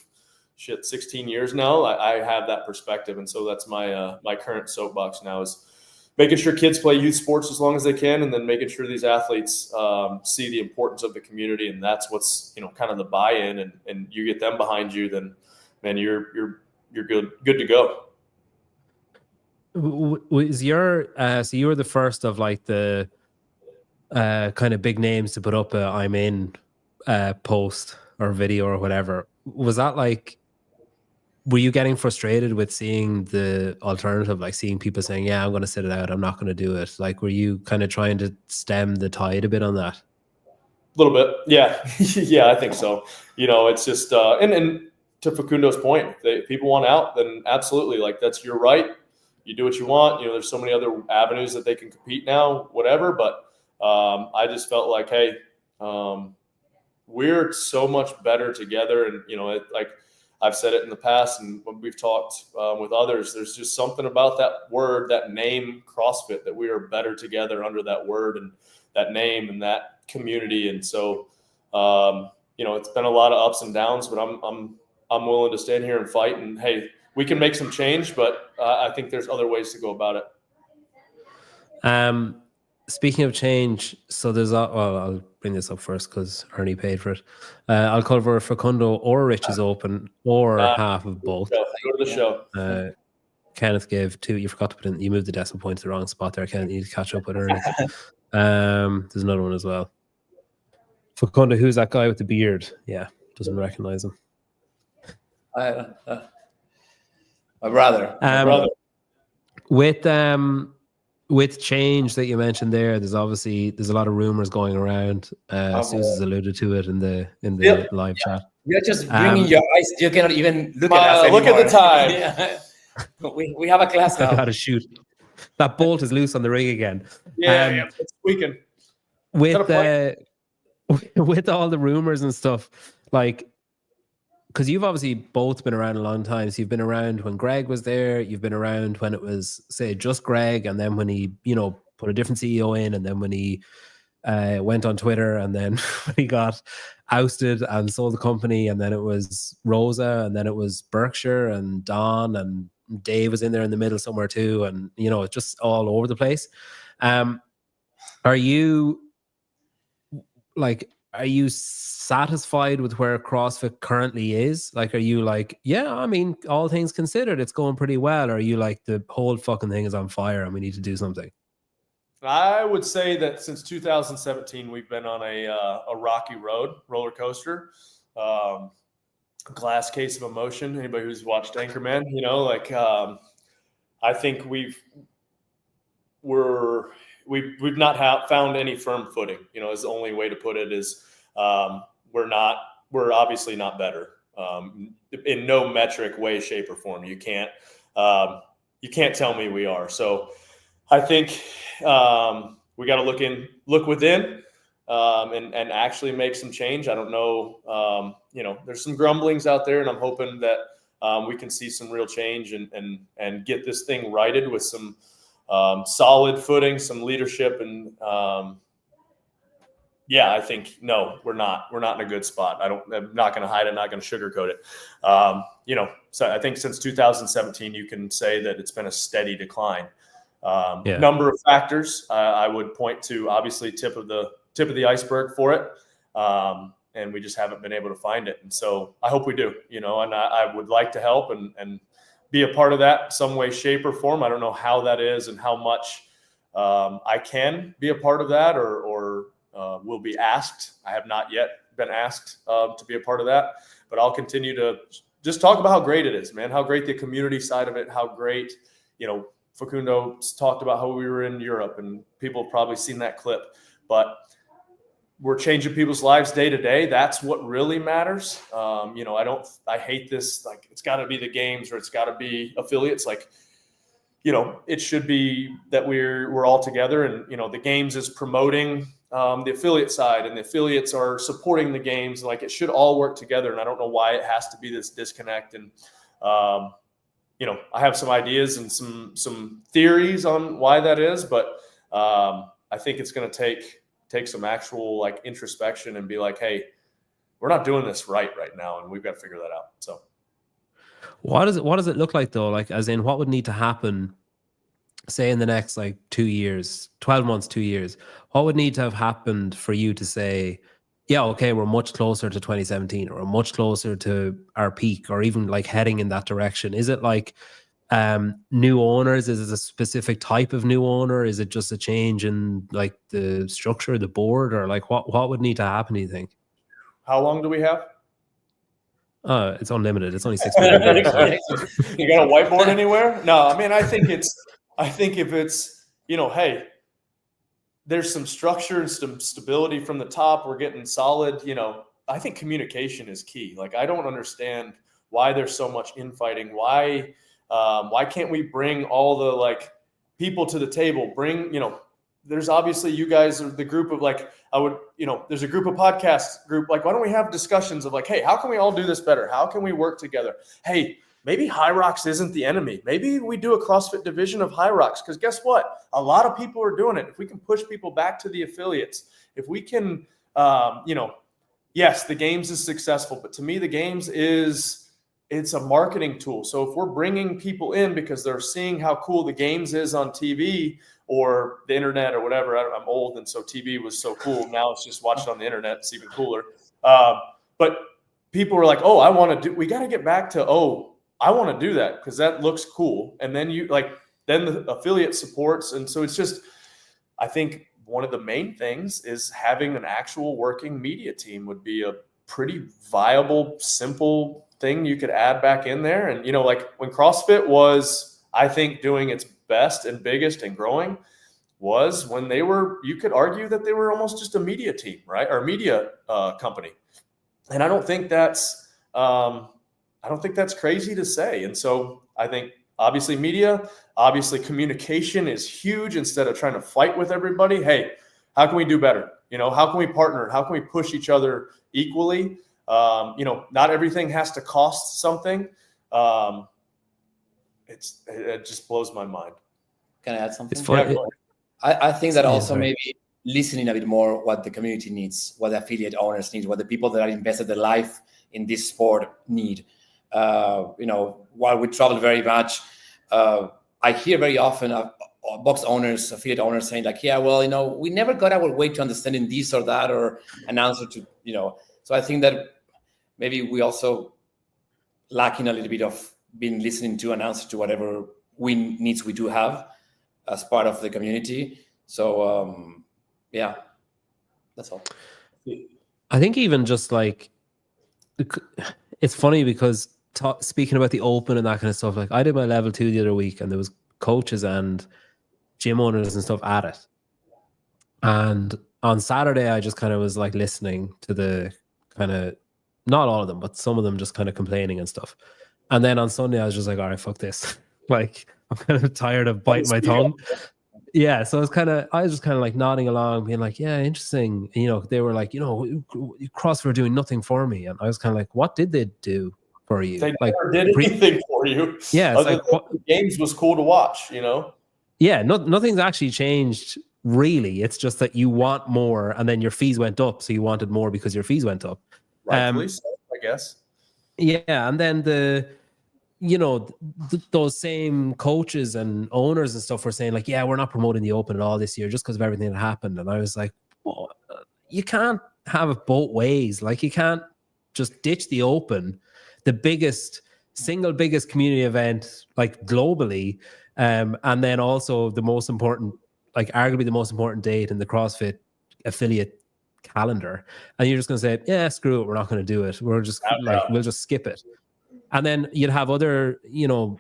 16 years now, I have that perspective. And so that's my current soapbox now, is making sure kids play youth sports as long as they can, and then making sure these athletes see the importance of the community. And that's what's, you know, kind of the buy-in, and you get them behind you, then man, you're good to go. Was your so you were the first of like the kind of big names to put up a I'm in post or video or whatever. Was that like, were you getting frustrated with seeing the alternative, like seeing people saying, yeah, I'm going to sit it out, I'm not going to do it? Like, were you kind of trying to stem the tide a bit on that? A little bit. Yeah. Yeah, I think so. You know, it's just, and to Facundo's point, if people want out, then absolutely, like, that's your right. You do what you want. You know, there's so many other avenues that they can compete now, whatever. But I just felt like, hey, we're so much better together. And, you know, like I've said it in the past, and when we've talked with others, there's just something about that word, that name, CrossFit, that we are better together under that word and that name and that community. And so, you know, it's been a lot of ups and downs, but I'm willing to stand here and fight. And hey, we can make some change, but I think there's other ways to go about it. Speaking of change, so there's well, I'll bring this up first because Ernie paid for it. I'll cover Facundo or Rich's Open or half of both. Go to the show. Kenneth gave 2. You forgot to put in. You moved the decimal point to the wrong spot there. Kenneth, you need to catch up with Ernie. There's another one as well. Facundo, who's that guy with the beard? Yeah, doesn't recognize him. My brother. With change that you mentioned there, there's a lot of rumors going around. Susan's alluded to it in the live chat. You're just bringing your eyes. You cannot even look at us anymore. Look at the time. Yeah. We have a class now. I gotta shoot. That bolt is loose on the ring again. Yeah, it's squeaking. With all the rumors and stuff, like, because you've obviously both been around a long time. So you've been around when Greg was there. You've been around when it was, say, just Greg, and then when he, put a different CEO in, and then when he went on Twitter, and then when he got ousted and sold the company, and then it was Rosa, and then it was Berkshire and Don, and Dave was in there in the middle somewhere too, and it's just all over the place. Are you satisfied with where CrossFit currently is? Like, are you like, yeah, I mean, all things considered, it's going pretty well? Or are you like, the whole fucking thing is on fire and we need to do something? I would say that since 2017, we've been on a rocky roller coaster. Glass case of emotion. Anybody who's watched Anchorman, I think we've not found any firm footing. Is the only way to put it. Is we're obviously not better in no metric, way, shape, or form. You can't tell me we are. So I think we got to look within and actually make some change. I don't know. There's some grumblings out there, and I'm hoping that we can see some real change and get this thing righted with some solid footing, some leadership, and I think no, we're not in a good spot. I'm not going to hide it, not going to sugarcoat it. So I think since 2017, you can say that it's been a steady decline. Number of factors I would point to, obviously tip of the iceberg for it. And we just haven't been able to find it. And so I hope we do, and I would like to help and be a part of that some way, shape, or form. I don't know how that is and how much I can be a part of that or will be asked. I have not yet been asked to be a part of that, but I'll continue to just talk about how great it is, man, how great the community side of it, how great, Facundo talked about how we were in Europe, and people have probably seen that clip, but we're changing people's lives day to day. That's what really matters. I hate this, like, it's got to be the games or it's got to be affiliates. Like, it should be that we're all together, and, the games is promoting the affiliate side, and the affiliates are supporting the games. Like, it should all work together. And I don't know why it has to be this disconnect. And, I have some ideas and some theories on why that is, but I think it's going to take some actual like introspection and be like, hey, we're not doing this right now, and we've got to figure that out. So what does it look like though? Like, as in, what would need to happen, say in the next like 2 years, 12 months, 2 years? What would need to have happened for you to say, yeah, okay, we're much closer to 2017, or we're much closer to our peak, or even like heading in that direction? Is it like new owners? Is it a specific type of new owner? Is it just a change in like the structure of the board, or like what would need to happen, do you think? How long do we have? It's unlimited. It's only 6 minutes. You got a whiteboard anywhere? No, I mean, I think if it's, hey, there's some structure and some stability from the top, we're getting solid, I think communication is key. Like, I don't understand why there's so much infighting. Why can't we bring all the like people to the table? There's obviously, you guys are the group of like, there's a group of podcast group. Like, why don't we have discussions of like, hey, how can we all do this better? How can we work together? Hey, maybe High Rocks isn't the enemy. Maybe we do a CrossFit division of High Rocks, because guess what? A lot of people are doing it. If we can push people back to the affiliates, if we can, yes, the games is successful, but to me, the games is it's a marketing tool. So if we're bringing people in because they're seeing how cool the games is on TV or the internet or whatever, I'm old, and so TV was so cool. Now it's just watched on the internet. It's even cooler. But people were like, oh, we got to get back to, I want to do that because that looks cool. And then then the affiliate supports. And so it's just, I think one of the main things is having an actual working media team would be a pretty viable, simple thing you could add back in there. And, like when CrossFit was, I think, doing its best and biggest and growing was when you could argue that they were almost just a media team, right? Or a media company. And I don't think that's crazy to say. And so I think obviously communication is huge. Instead of trying to fight with everybody, hey, how can we do better? How can we partner? How can we push each other equally? Not everything has to cost something. It just blows my mind. Can I add something? It's funny. I think that also maybe listening a bit more what the community needs, what the affiliate owners need, what the people that are invested their life in this sport need. While we travel very much, I hear very often box owners, affiliate owners saying like, yeah, well, we never got our way to understanding this or that or an answer to, So I think that maybe we also lacking a little bit of being listening to an answer to whatever needs we do have as part of the community. So, yeah, that's all. I think even just like, it's funny because speaking about the Open and that kind of stuff, like I did my level 2 the other week and there was coaches and gym owners and stuff at it. And on Saturday, I just kind of was like listening to the kind of, not all of them, but some of them just kind of complaining and stuff. And then on Sunday, I was just like, all right, fuck this. Like, I'm kind of tired of biting my tongue. Yeah. So I was just kind of like nodding along, being like, yeah, interesting. And, they were like, CrossFit are doing nothing for me. And I was kind of like, what did they do for you? They never did anything for you. Yeah. It's like, the games was cool to watch, Yeah. nothing's actually changed really. It's just that you want more and then your fees went up. So you wanted more because your fees went up. Rightfully so, I guess. Yeah. And then those same coaches and owners and stuff were saying like, yeah, we're not promoting the Open at all this year just because of everything that happened. And I was like, well, you can't have it both ways. Like you can't just ditch the Open, the single biggest community event like globally. And then also the most important, like arguably the most important date in the CrossFit affiliate calendar. And you're just going to say, yeah, screw it. We're not going to do it. We're just we'll just skip it. And then you'd have other,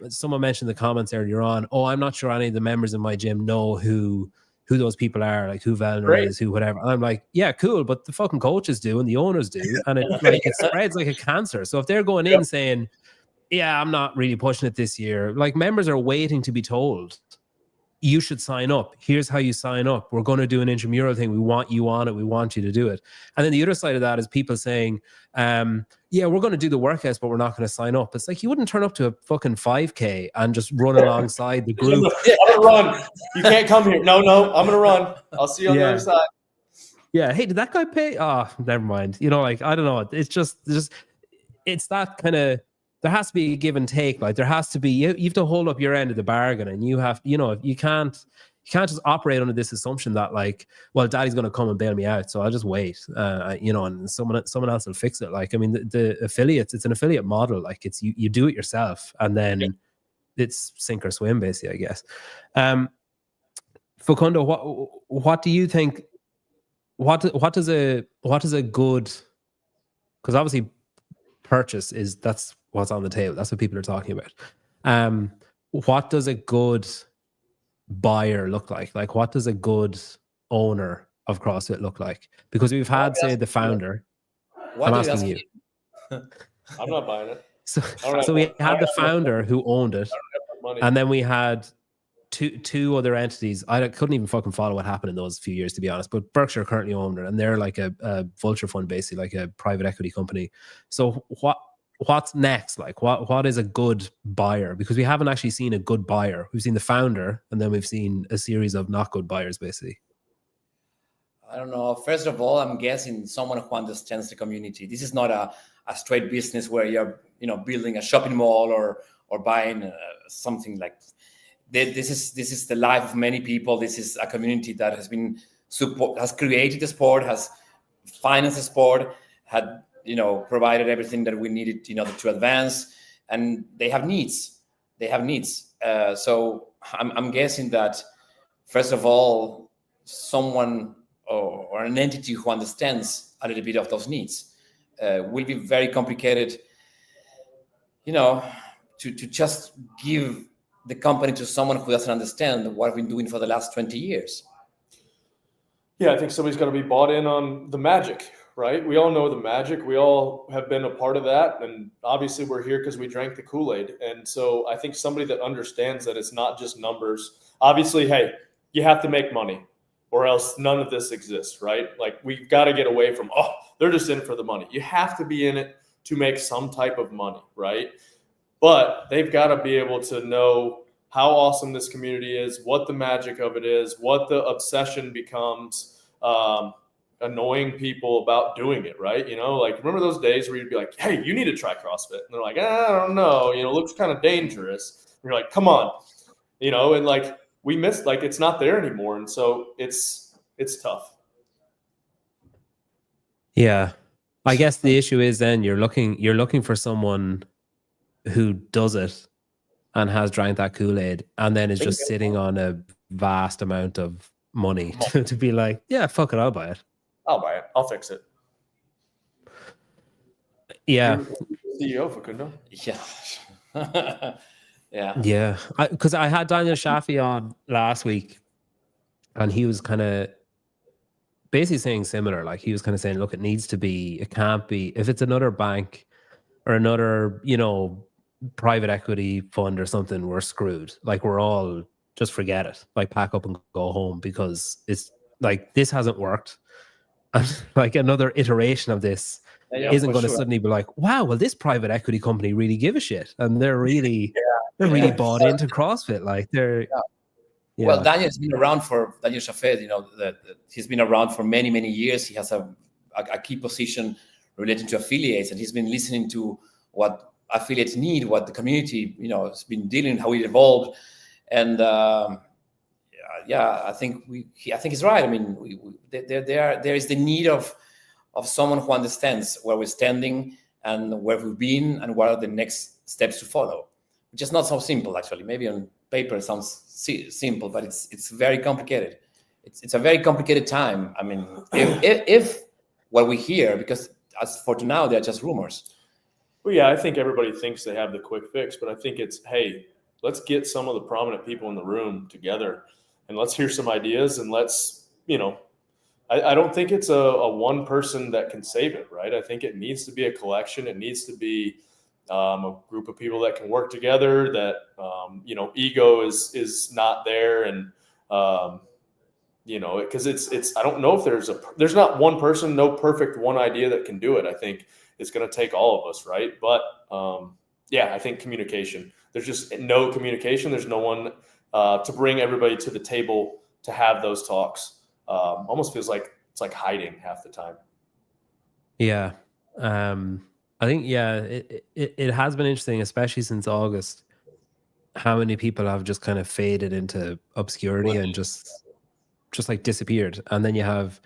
someone mentioned in the comments earlier on, I'm not sure any of the members in my gym know who those people are, like who Vellner is, who whatever. And I'm like, yeah, cool, but the fucking coaches do and the owners do. And it spreads like a cancer. So if they're going in saying, yeah, I'm not really pushing it this year, like members are waiting to be told, you should sign up. Here's how you sign up. We're going to do an intramural thing. We want you on it. We want you to do it. And then the other side of that is people saying, yeah, we're going to do the workouts, but we're not going to sign up. It's like you wouldn't turn up to a fucking 5K and just run alongside the group. I'm going to run. You can't come here. No, I'm going to run. I'll see you on the other side. Yeah. Hey, did that guy pay? Oh, never mind. Like, I don't know. It's just it's that kind of, there has to be a give and take. Like there has to be, you have to hold up your end of the bargain, and you have, you can't just operate under this assumption that like, well, daddy's going to come and bail me out, so I'll just wait, and someone else will fix it. Like, I mean, the affiliates, it's an affiliate model. Like it's, you do it yourself and then it's sink or swim basically, I guess. Facundo, what do you think? What does a good, because obviously purchase that's what's on the table. That's what people are talking about. What does a good buyer look like? Like, what does a good owner of CrossFit look like? Because we've had, say, the founder. I'm asking you. I'm not buying it. So we had the founder who owned it, and then we had two other entities. I couldn't even fucking follow what happened in those few years, to be honest. But Berkshire currently owned it, and they're like a vulture fund, basically, like a private equity company. So what's next? Like, what is a good buyer? Because we haven't actually seen a good buyer. We've seen the founder, and then we've seen a series of not good buyers, basically. I don't know. First of all, I'm guessing someone who understands the community. This is not a straight business where you're building a shopping mall or buying something like this is the life of many people. This is a community that has created the sport, has financed the sport, had provided everything that we needed in order to advance, and they have needs. So I'm guessing that first of all, someone or an entity who understands a little bit of those needs will be very complicated, to just give the company to someone who doesn't understand what I've been doing for the last 20 years. Yeah, I think somebody's got to be bought in on the magic, right? We all know the magic. We all have been a part of that. And obviously we're here because we drank the Kool-Aid. And so I think somebody that understands that it's not just numbers. Obviously, hey, you have to make money or else none of this exists, right? Like we've got to get away from, they're just in for the money. You have to be in it to make some type of money, right? But they've got to be able to know how awesome this community is, what the magic of it is, what the obsession becomes, annoying people about doing it, right? Like remember those days where you'd be like, hey, you need to try CrossFit. And they're like, I don't know, it looks kind of dangerous. And you're like, come on, and like we missed, like it's not there anymore. And so it's tough. Yeah. I guess the issue is then you're looking for someone who does it and has drank that Kool-Aid and then is just sitting on a vast amount of money to be like, yeah, fuck it, I'll buy it. I'll buy it. I'll fix it. Yeah. CEO Facundo. Yeah. Yeah. Because I had Daniel Shafi on last week and he was kind of basically saying similar. Like he was kind of saying, look, it can't be, if it's another bank or another, private equity fund or something, we're screwed. Like we're all, just forget it. Like pack up and go home because it's like, this hasn't worked. And like another iteration of this isn't going to suddenly be like, wow, well, this private equity company really give a shit. And they're really, really bought into CrossFit. Like they're, Well, Daniel's been around Daniel Shafed, he's been around for many, many years. He has a key position related to affiliates, and he's been listening to what affiliates need, what the community, has been dealing, how it evolved. And I think he's right. I mean, there is the need of someone who understands where we're standing and where we've been and what are the next steps to follow, which is not so simple, actually. Maybe on paper it sounds simple, but it's very complicated. It's a very complicated time. I mean, if what we hear, because as for now, they're just rumors. Well, yeah, I think everybody thinks they have the quick fix, but I think it's, hey, let's get some of the prominent people in the room together and let's hear some ideas and let's, I don't think it's a one person that can save it, right? I think it needs to be a collection. It needs to be a group of people that can work together, that, ego is not there. And, because it's, I don't know if there's not one person, no perfect one idea that can do it. I think it's going to take all of us, right? But I think communication. There's just no communication. There's no one to bring everybody to the table to have those talks. Almost feels like it's like hiding half the time. Yeah. I think, it has been interesting, especially since August, how many people have just kind of faded into obscurity and just like disappeared. And then you have,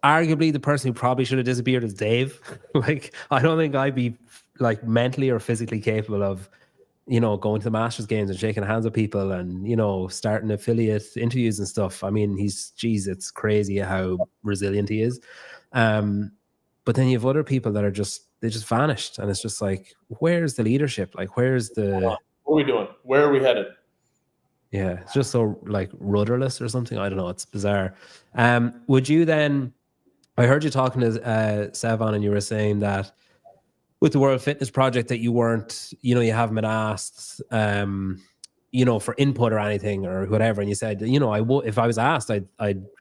arguably the person who probably should have disappeared is Dave. Like, I don't think I'd be like mentally or physically capable of, going to the Masters games and shaking hands with people and, starting affiliate interviews and stuff. I mean, it's crazy how resilient he is. But then you have other people that they just vanished. And it's just like, where's the leadership? Like, where's the... What are we doing? Where are we headed? Yeah, it's just so like rudderless or something. I don't know. It's bizarre. Would you then... I heard you talking to Sevan and you were saying that with the World Fitness Project that you weren't, you haven't been asked, for input or anything or whatever. And you said, if I was asked, I'd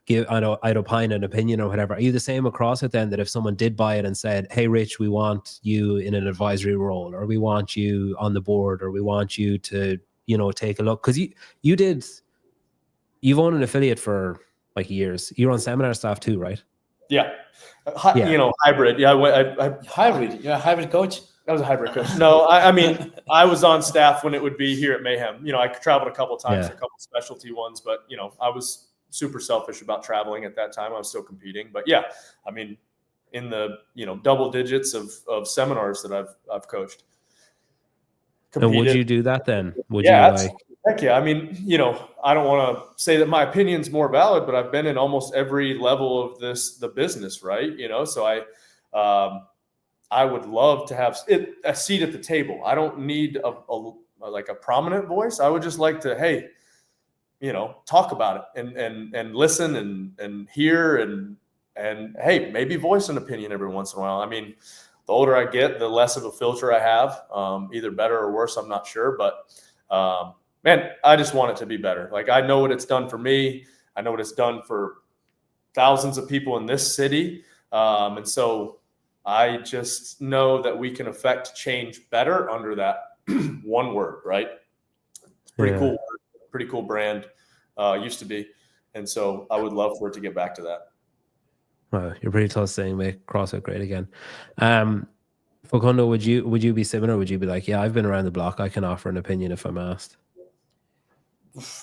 opine an opinion or whatever. Are you the same across it then, that if someone did buy it and said, hey, Rich, we want you in an advisory role, or we want you on the board, or we want you to, take a look? Because you've owned an affiliate for like years. You're on seminar staff too, right? Yeah. Yeah. You know, hybrid. Yeah. Hybrid. You're a hybrid coach? I was a hybrid coach. No, I mean, I was on staff when it would be here at Mayhem. You know, I traveled a couple of times, Yeah. a couple of specialty ones, but, you know, I was super selfish about traveling at that time. I was still competing. But yeah, I mean, in the, you know, double digits of seminars that I've coached. And would you do that then? Would Yeah, you like? heck yeah. I mean, you know, I don't want to say that my opinion's more valid, but I've been in almost every level of the business, right? You know, so I would love to have a seat at the table. I don't need a prominent voice. I would just like to, hey, you know, talk about it and listen and hear and hey, maybe voice an opinion every once in a while. I mean, the older I get, the less of a filter I have, either better or worse. I'm not sure, but man, I just want it to be better. Like, I know what it's done for me. I know what it's done for thousands of people in this city. And so I just know that we can affect change better under that one word, right? It's pretty cool. Pretty cool brand, used to be. And so I would love for it to get back to that. Well, you're pretty close saying make CrossFit great again. Facundo, would you be similar? Would you be like, yeah, I've been around the block, I can offer an opinion if I'm asked?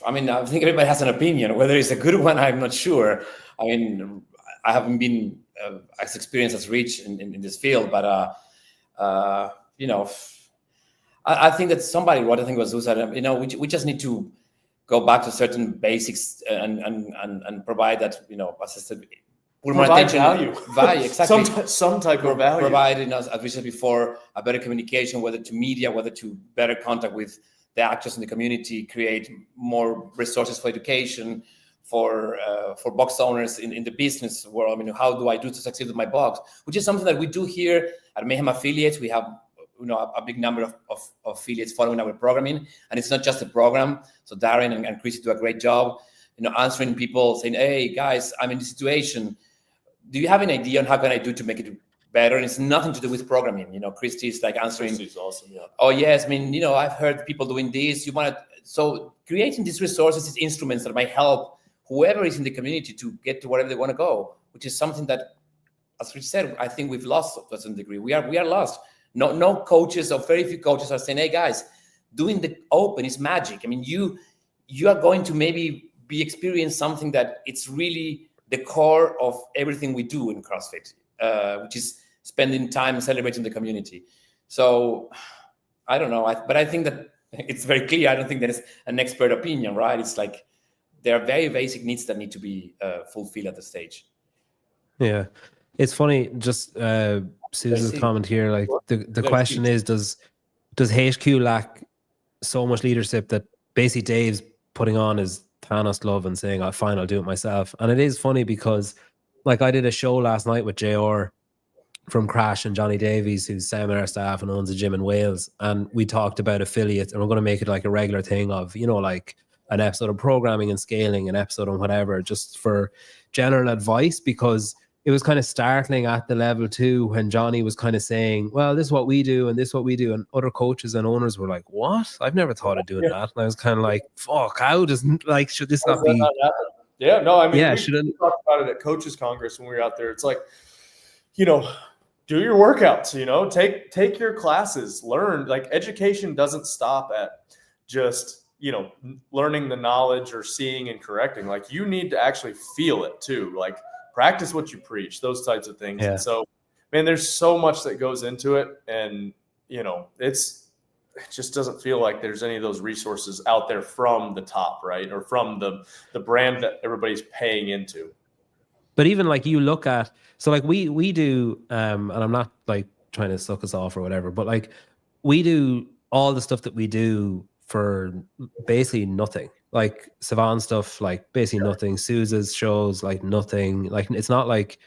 I mean, I think everybody has an opinion. Whether it's a good one, I'm not sure. I mean, I haven't been as experienced as Rich in this field, but you know, I think that what I think was said, you know, we just need to go back to certain basics and provide that, you know, as I said, put more attention, value, exactly. Some type of value. Provide, you know, as we said before, a better communication, whether to media, whether to better contact with the actors in the community, create more resources for education, for box owners in the business world. I mean, how do I do to succeed with my box? Which is something that we do here at Mayhem Affiliates. We have, you know, a big number of affiliates following our programming, and it's not just a program. So Darren and Chrissy do a great job, you know, answering people, saying, "Hey guys, I'm in this situation. Do you have an idea on how can I do to make it better?" And it's nothing to do with programming. You know, Christy is like answering. Christy's awesome. Yeah. Oh yes, I mean, you know, I've heard people doing this. So creating these resources, these instruments that might help whoever is in the community to get to wherever they want to go, which is something that, as Rich said, I think we've lost to a certain degree. We are lost. No coaches, or very few coaches, are saying, "Hey guys, doing the open is magic." I mean, you are going to maybe be experiencing something that it's really the core of everything we do in CrossFit, which is spending time celebrating the community. So I don't know, but I think that it's very clear. I don't think there is an expert opinion, right? It's like there are very basic needs that need to be fulfilled at the stage. Yeah, it's funny. Just Susan's comment here, like the question is, does HQ lack so much leadership that basically Dave's putting on his Thanos glove and saying, "Oh, fine, I'll do it myself"? And it is funny because, like, I did a show last night with JR from Crash and Johnny Davies, who's seminar staff and owns a gym in Wales, and we talked about affiliates, and we're going to make it like a regular thing of, you know, like an episode of programming and scaling, an episode on whatever, just for general advice, because it was kind of startling at the level too when Johnny was kind of saying, well, this is what we do and this is what we do, and other coaches and owners were like, what? I've never thought of doing that. And I was kind of like, fuck, how doesn't, like, should this not be? Yeah, no, I mean, yeah, we talked about it at Coaches Congress when we were out there. It's like, you know, do your workouts, you know, take your classes, learn. Like, education doesn't stop at just, you know, learning the knowledge or seeing and correcting. Like, you need to actually feel it too. Like, practice what you preach, those types of things. Yeah. And so, man, there's so much that goes into it. And, you know, it just doesn't feel like there's any of those resources out there from the top, right? Or from the brand that everybody's paying into. But even like you look at, so like we do, and I'm not like trying to suck us off or whatever, but like we do all the stuff that we do for basically nothing. Like Savan stuff, like basically nothing. Sousa's shows, like nothing. Like, it's not like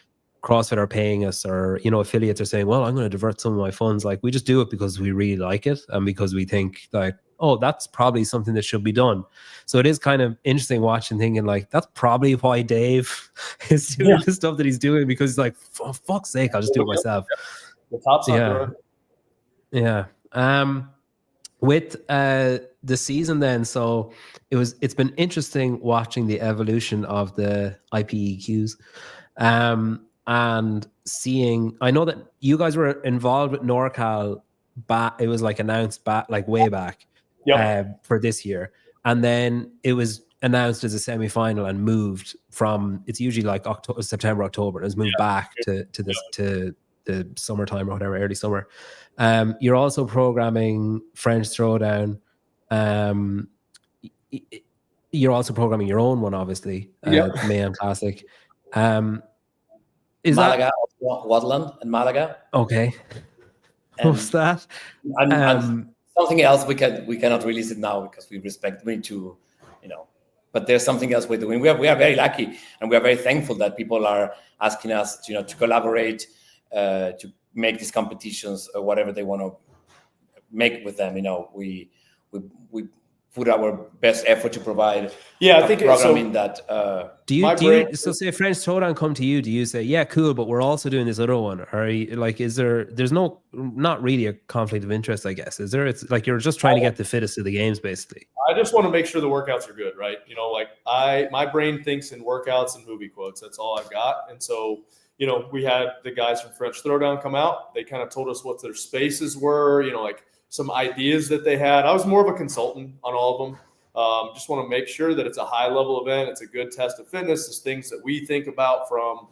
CrossFit are paying us, or, you know, affiliates are saying, well, I'm going to divert some of my funds. Like, we just do it because we really like it, and because we think like, oh, that's probably something that should be done. So it is kind of interesting watching, thinking like, that's probably why Dave is doing the stuff that he's doing, because he's like, for fuck's sake, I'll just do it myself. The top's not doing it. Yeah. With the season then, so it's been interesting watching the evolution of the IPEQs. and seeing, I know that you guys were involved with NorCal back, it was like announced back, like way back for this year. And then it was announced as a semi-final and moved from, it's usually like October, September, October, and it's moved back to the summertime or whatever, early summer. You're also programming French Throwdown. You're also programming your own one, obviously, Mayhem Classic. Is Malaga, Waterland and Malaga. Okay. What's that? And something else we cannot release it now because we need to, but there's something else we're doing. We are very lucky and we are very thankful that people are asking us to collaborate, to make these competitions or whatever they want to make with them. We put our best effort to provide I think programming that do you so say French Throwdown come to you, do you say, yeah, cool, but we're also doing this other one? Or like, there's not really a conflict of interest, I guess, is there? It's like you're just trying to get the fittest to the games, basically. I just want to make sure the workouts are good, right? My brain thinks in workouts and movie quotes. That's all I've got. And so we had the guys from French Throwdown come out. They kind of told us what their spaces were, like some ideas that they had. I was more of a consultant on all of them. Just want to make sure that it's a high level event. It's a good test of fitness. It's things that we think about from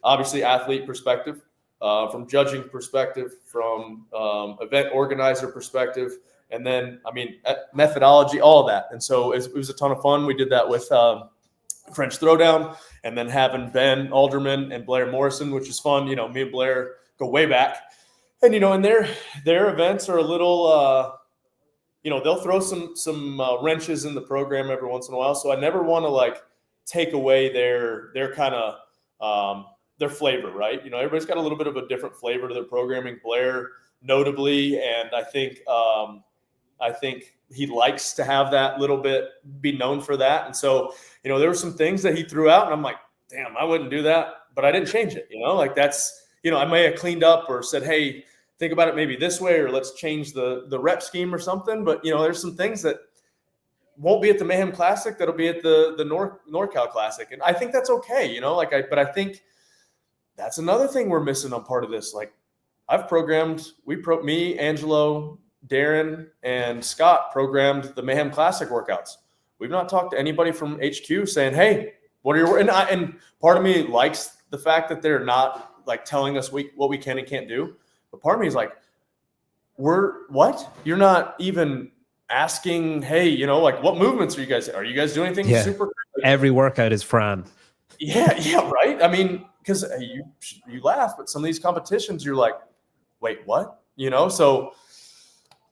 obviously athlete perspective, from judging perspective, from event organizer perspective, and then, methodology, all of that. And so it was a ton of fun. We did that with French Throwdown, and then having Ben Alderman and Blair Morrison, which is fun. Me and Blair go way back. And, and their events are a little, they'll throw some wrenches in the program every once in a while. So I never want to take away their kind of their flavor, right? Everybody's got a little bit of a different flavor to their programming. Blair, notably, and I think he likes to have that little bit, be known for that. And so, there were some things that he threw out, and I'm like, damn, I wouldn't do that, but I didn't change it. That's, I may have cleaned up or said, hey, think about it maybe this way, or let's change the rep scheme or something. But, there's some things that won't be at the Mayhem Classic that'll be at the NorCal Classic. And I think that's okay, but I think that's another thing we're missing on part of this. Like, I've programmed, me, Angelo, Darren, and Scott programmed the Mayhem Classic workouts. We've not talked to anybody from HQ saying, hey, what are your, and part of me likes the fact that they're not telling us what we can and can't do. But part of me is like, what? You're not even asking, hey, what movements are you guys doing anything super crazy? Every workout is Fran. Yeah, right. Because you laugh, but some of these competitions, you're like, wait, what? So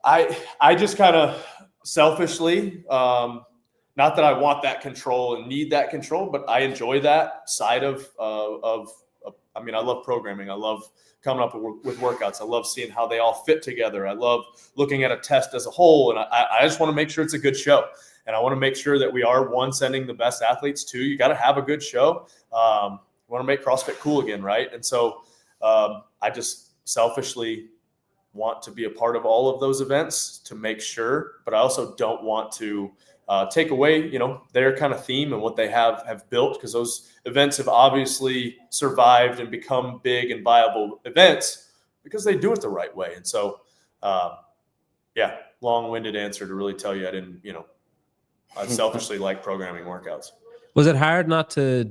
I just kind of selfishly, not that I want that control and need that control, but I enjoy that side of I love programming. I love coming up with workouts. I love seeing how they all fit together. I love looking at a test as a whole. And I just want to make sure it's a good show. And I want to make sure that we are, one, sending the best athletes. Two, you got to have a good show. We want to make CrossFit cool again, right? And so I just selfishly want to be a part of all of those events to make sure, but I also don't want to take away, their kind of theme and what they have built, because those events have obviously survived and become big and viable events because they do it the right way. And so, long-winded answer to really tell you I didn't, I selfishly like programming workouts. Was it hard was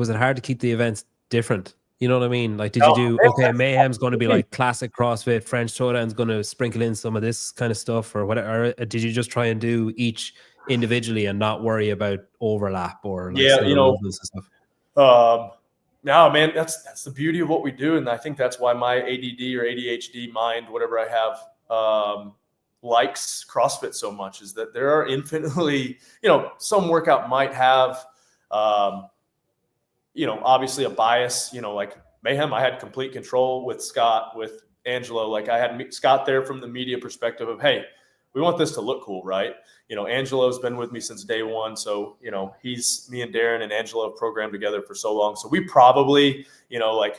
it hard to keep the events different? You know what I mean? Did you do, okay, Mayhem's going to be classic CrossFit, French Throwdown's going to sprinkle in some of this kind of stuff or whatever? Or did you just try and do each individually and not worry about overlap or movements and stuff? No, man, that's the beauty of what we do. And I think that's why my ADD or ADHD mind, whatever I have, likes CrossFit so much, is that there are infinitely, some workout might have, obviously a bias, like Mayhem, I had complete control with Scott, with Angelo. I had Scott there from the media perspective of, hey, we want this to look cool, right? Angelo's been with me since day one. So, me and Darren and Angelo have programmed together for so long. So we probably,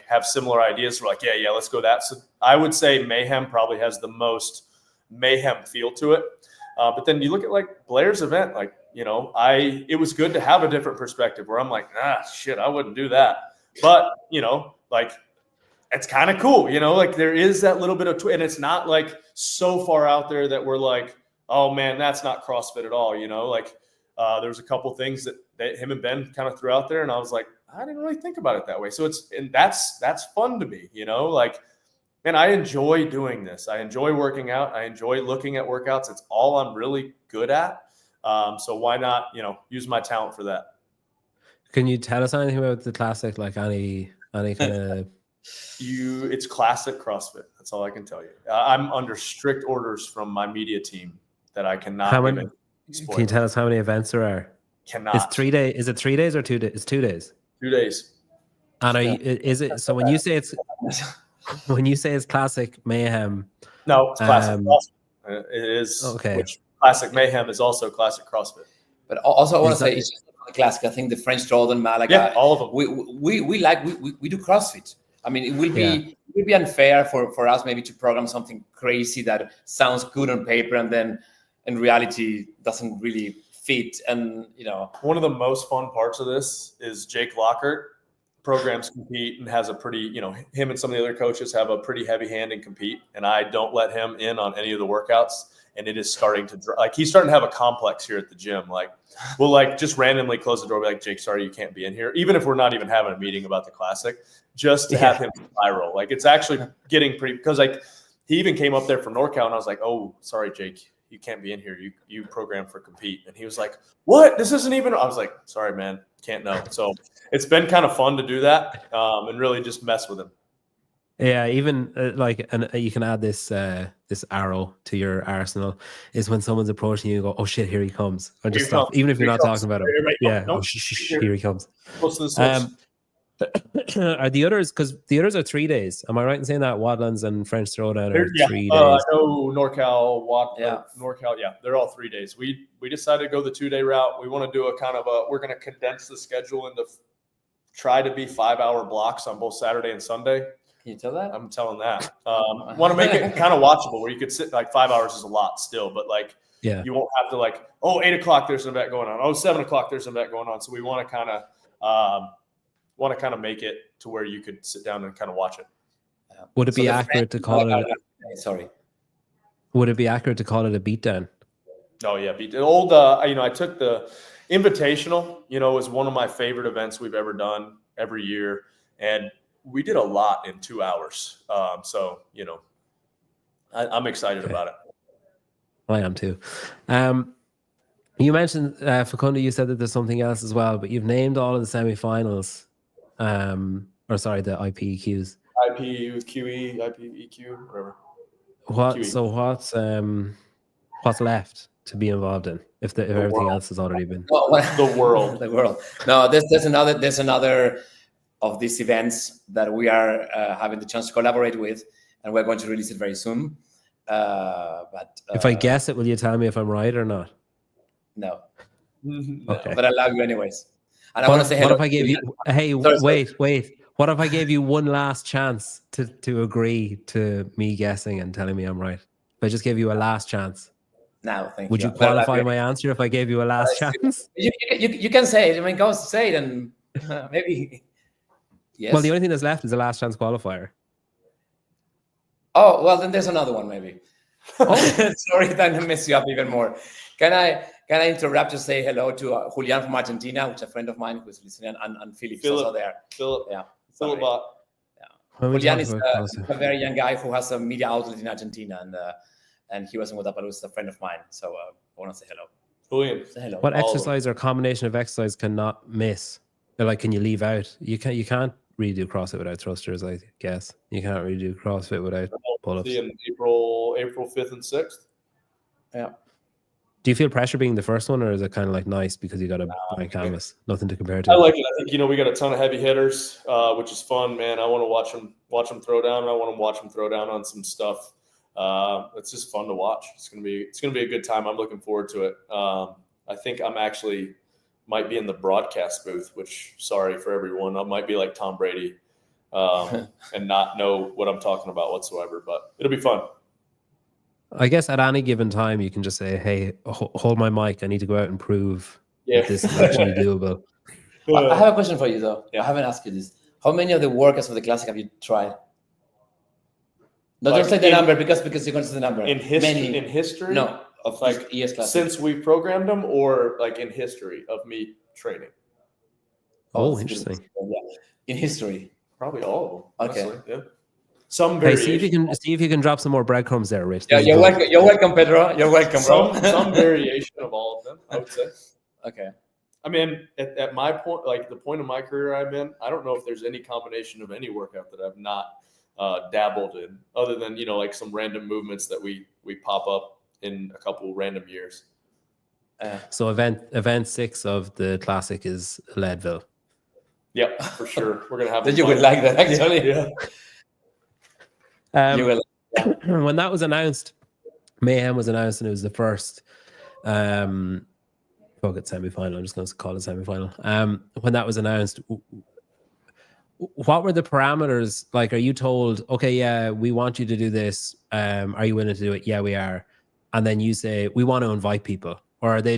have similar ideas. We're like, yeah, let's go that. So I would say Mayhem probably has the most Mayhem feel to it. But then you look at Blair's event, it was good to have a different perspective where I'm like, shit, I wouldn't do that. but like it's kind of cool, like there is that little bit of and it's not like so far out there that we're like, oh man, that's not CrossFit at all. Like there was a couple things that him and Ben kind of threw out there, and I was like, I didn't really think about it that way. So that's fun to me, like, man, I enjoy doing this. I enjoy working out. I enjoy looking at workouts. It's all I'm really good at. So why not, use my talent for that? Can you tell us anything about the classic? Like any kind of it's classic CrossFit. That's all I can tell you. I'm under strict orders from my media team that I cannot. Can you tell us how many events there are? Cannot. It's 3 days. Is it 3 days or 2 days? It's 2 days. 2 days. And is it so when you say it's classic mayhem? No, it's classic CrossFit. It is okay. Which classic mayhem is also classic CrossFit. But also I want to say it's just the classic. I think the French Jordan, Malaga. Yeah, all of them. We do CrossFit. I mean, it will be unfair for us maybe to program something crazy that sounds good on paper and then in reality doesn't really fit. And one of the most fun parts of this is Jake Lockhart programs compete and has a pretty, him and some of the other coaches have a pretty heavy hand in compete, and I don't let him in on any of the workouts. And it is starting to he's starting to have a complex here at the gym. Like we'll just randomly close the door, be like, Jake, sorry, you can't be in here. Even if we're not even having a meeting about the classic, just to have him spiral. Like it's actually getting pretty, because he even came up there from NorCal and I was like, oh, sorry, Jake, you can't be in here. You program for compete. And he was like, what? This isn't even, I was like, sorry, man, can't know. So it's been kind of fun to do that and really just mess with him. Yeah, even and you can add this this arrow to your arsenal is when someone's approaching you, go, oh shit, here he comes, or just stop, even if you're not talking about him. Yeah, oh, here he comes. Are the others, because the others are 3 days? Am I right in saying that Wadlands and French Throwdown are 3 days? I know NorCal, NorCal, they're all 3 days. We decided to go the 2 day route. We want to do we're going to condense the schedule into try to be 5 hour blocks on both Saturday and Sunday. Can you tell that? I'm telling that. Want to make it kind of watchable where you could sit 5 hours is a lot still, but you won't have to 8 o'clock there's an event going on. 7 o'clock there's an event going on. So we want to kind of make it to where you could sit down and kind of watch it. Would it be accurate to call it? Sorry. Would it be accurate to call it a beatdown? Oh yeah, old. I took the Invitational. Was one of my favorite events we've ever done every year, and we did a lot in 2 hours. So I'm excited about it. I am too. You mentioned Facundo. You said that there's something else as well, but you've named all of the semifinals. The IPEQs. IPQE, IPEQ, whatever. What's left to be involved in if everything else has already been? The world. The world. No, there's another of these events that we are having the chance to collaborate with, and we're going to release it very soon. But if I guess it, will you tell me if I'm right or not? No. Okay. But I love you anyways. And I want to say hello. What if I gave you? Hey, wait. What if I gave you one last chance to agree to me guessing and telling me I'm right? If I just gave you a last chance. No, thank you. Would you qualify my answer if I gave you a last chance? You can say it. I mean, go say it, and maybe. Yes. Well, the only thing that's left is a last chance qualifier. Oh, well, then there's another one maybe. Sorry, then I mess you up even more. Can I interrupt to say hello to Julian from Argentina, which is a friend of mine who's listening, and Philip is also there. Philip. Yeah. Philip. Yeah. Julian is a very young guy who has a media outlet in Argentina, and he was in Guadalajara, a friend of mine. So I want to say hello. Julian. Say hello. What exercise or combination of exercise cannot miss? Can you leave out? You can't really do CrossFit without thrusters, I guess. You can't really do CrossFit without pull-ups. In April 5th and 6th. Yeah. Do you feel pressure being the first one, or is it kind of nice because you got a blank canvas, nothing to compare to? I like it. I think we got a ton of heavy hitters, which is fun, man. I want to watch them throw down. And I want to watch them throw down on some stuff. It's just fun to watch. It's gonna be a good time. I'm looking forward to it. I think I'm actually might be in the broadcast booth, which sorry for everyone. I might be like Tom Brady and not know what I'm talking about whatsoever, but it'll be fun. I guess at any given time, you can just say, hey, hold my mic. I need to go out and prove that this is actually doable. I have a question for you, though. Yeah. I haven't asked you this. How many of the workouts of the Classic have you tried? No, Like don't say the in- number because you're going to say the number. In history, Many. in history, No, of like ES Classic. since we programmed them, or like in history of me training. Oh, that's interesting. good. Yeah. In history. Probably all of them. Okay. Honestly. Yeah. Some Hey, variation. see if you can drop some more breadcrumbs there, Rich. Yeah, This is you're good. welcome. You're welcome, Pedro. You're welcome, bro. Some variation of all of them, I would say. Okay. I mean, at my point, like the point of my career I'm in, I don't know if there's any combination of any workout that I've not dabbled in, other than like some random movements that we pop up in a couple random years. So event 6 of the Classic is Leadville. Yep, for sure. We're gonna have. Then you would like that, actually. Yeah. You will. When that was announced, Mayhem was announced, and it was the first semi-final. I'm just going to call it semi-final. When that was announced, what were the parameters? Like, are you told, okay, yeah, we want you to do this. Are you willing to do it? Yeah, we are. And then you say, we want to invite people. Or did they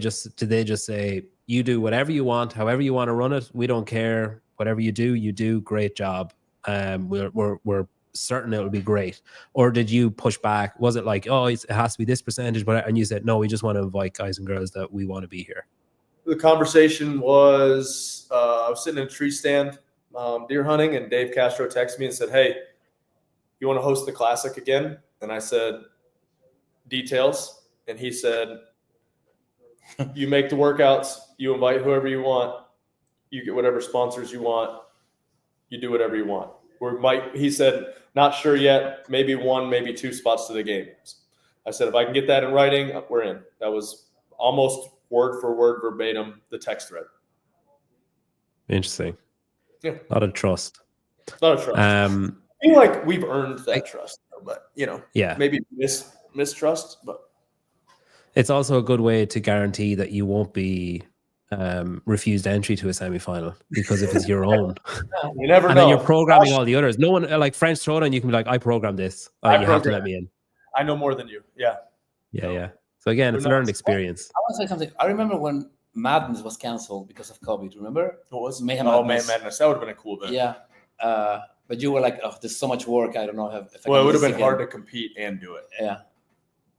just say, you do whatever you want, however you want to run it. We don't care. Whatever you do, great job. We're certain it'll be great. Or did you push back? Was it like, oh, it has to be this percentage? And you said, no, we just want to invite guys and girls that we want to be here. The conversation was, I was sitting in a tree stand deer hunting, and Dave Castro texted me and said, hey, you want to host the Classic again? And I said, details. And he said, you make the workouts, you invite whoever you want, you get whatever sponsors you want, you do whatever you want. He said, not sure yet, maybe 1, maybe 2 spots to the games. I said, if I can get that in writing, we're in. That was almost word for word verbatim the text thread. Interesting. Yeah. A lot of trust. A lot of trust. I feel like we've earned that trust, but yeah, maybe mistrust, but it's also a good way to guarantee that you won't be refused entry to a semi-final, because if it's your own, you never know. And then you're programming all the others. No one, like French Throwdown, you can be like, I programmed this. You have to let me in. I know more than you. Yeah. Yeah. So again, it's a learned experience. I want to say something. I remember when Madness was canceled because of COVID. Remember? What was Mayhem Mayhem Madness. That would have been a cool event. Yeah. But you were like, oh, there's so much work. I don't know if I well, it can would have do been this hard again. to compete and do it. Yeah.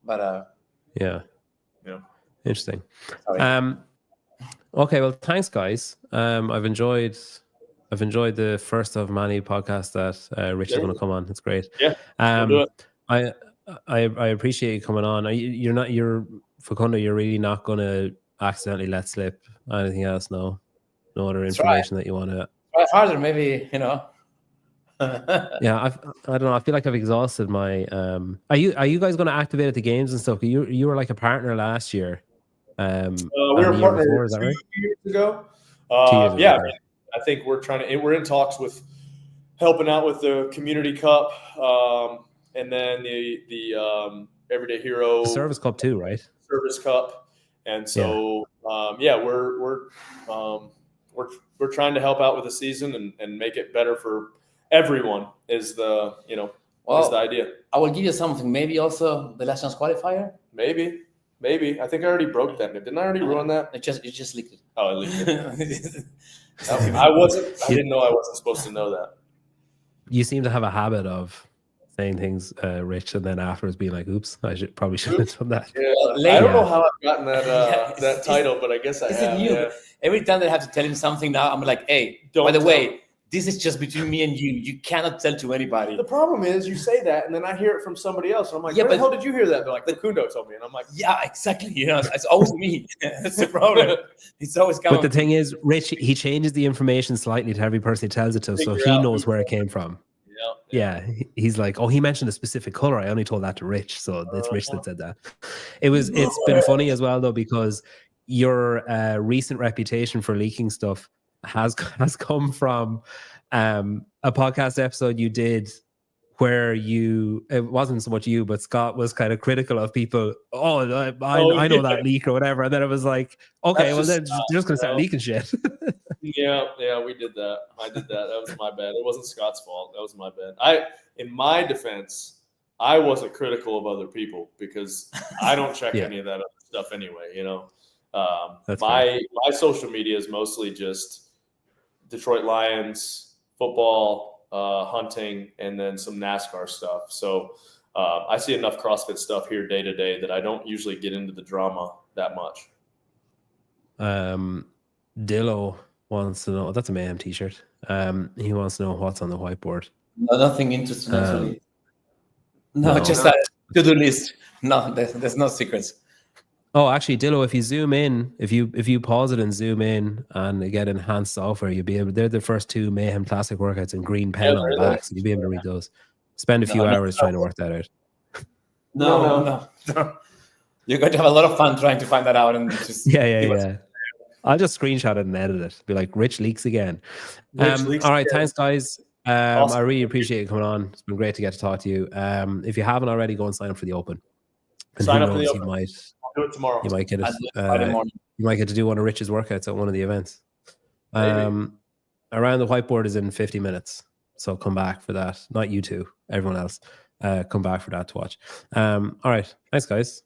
But yeah. Interesting. Sorry. Okay, well, thanks, guys. I've enjoyed the first of many podcasts that Rich is going to come on. It's great. Yeah. We'll do it. I appreciate you coming on. You're Facundo. You're really not going to accidentally let slip anything else. No other information that you want to. Try harder, maybe. Yeah, I don't know. I feel like I've exhausted my. Are you guys going to activate at the games and stuff? You were like a partner last year. We were partners 2 years ago. 2 years ago. Yeah, I think we're in talks with helping out with the Community Cup, and then the Everyday Hero The Service Cup too, right? Service Cup, and so we're trying to help out with the season and make it better for everyone. Is the is the idea. I will give you something. Maybe also the Last Chance qualifier. Maybe. I think I already broke that. Didn't I already ruin that? You just leaked it. Oh, I leaked it. I didn't know I wasn't supposed to know that. You seem to have a habit of saying things, Rich, and then afterwards being like, "Oops, probably shouldn't have done that." Yeah, I don't know how I've gotten that that title, but I guess I have. Yeah. Every time that I have to tell him something now, I'm like, "Hey, by the way, this is just between me and you. You cannot tell to anybody." The problem is you say that, and then I hear it from somebody else, and I'm like, "Where the hell did you hear that?" They're like, "Facundo told me," and I'm like, "Yeah, exactly. It's always me. That's the problem. It's always coming." But the thing is, Rich, he changes the information slightly to every person he tells it to, so he knows where it came from. Yeah, he's like, oh, he mentioned a specific color. I only told that to Rich, so it's Rich that said that. It's been funny as well though, because your recent reputation for leaking stuff has come from a podcast episode you did where it wasn't so much you, but Scott was kind of critical of people. Oh, I know that leak or whatever, and then it was like, okay, well then they're just gonna start leaking shit. Yeah, we did that. I did that. That was my bad. It wasn't Scott's fault. That was my bad. In my defense, I wasn't critical of other people because I don't check any of that other stuff anyway. My social media is mostly just Detroit Lions, football, hunting, and then some NASCAR stuff. So I see enough CrossFit stuff here day to day that I don't usually get into the drama that much. Dillo wants to know, that's a Mayhem t-shirt. He wants to know what's on the whiteboard. No, nothing interesting actually. No, just a to-do list. No, there's no secrets. Oh, actually, Dillo, if you zoom in, if you pause it and zoom in and get enhanced software, you'll be able. They're the first 2 Mayhem Classic workouts in green pen on the back, so you'll be able to read those. Spend a few hours trying to work that out. No. You're going to have a lot of fun trying to find that out and just yeah. I'll just screenshot it and edit it. Be like, Rich leaks again. All right, thanks, guys. Awesome. I really appreciate you coming on. It's been great to get to talk to you. If you haven't already, go and sign up for the Open. And Sign who up for the knows, Open. I'll do it tomorrow. You might get it. Friday morning. You might get to do one of Rich's workouts at one of the events. Around the whiteboard is in 50 minutes. So come back for that. Not you two, everyone else. Come back for that to watch. All right. Thanks, guys.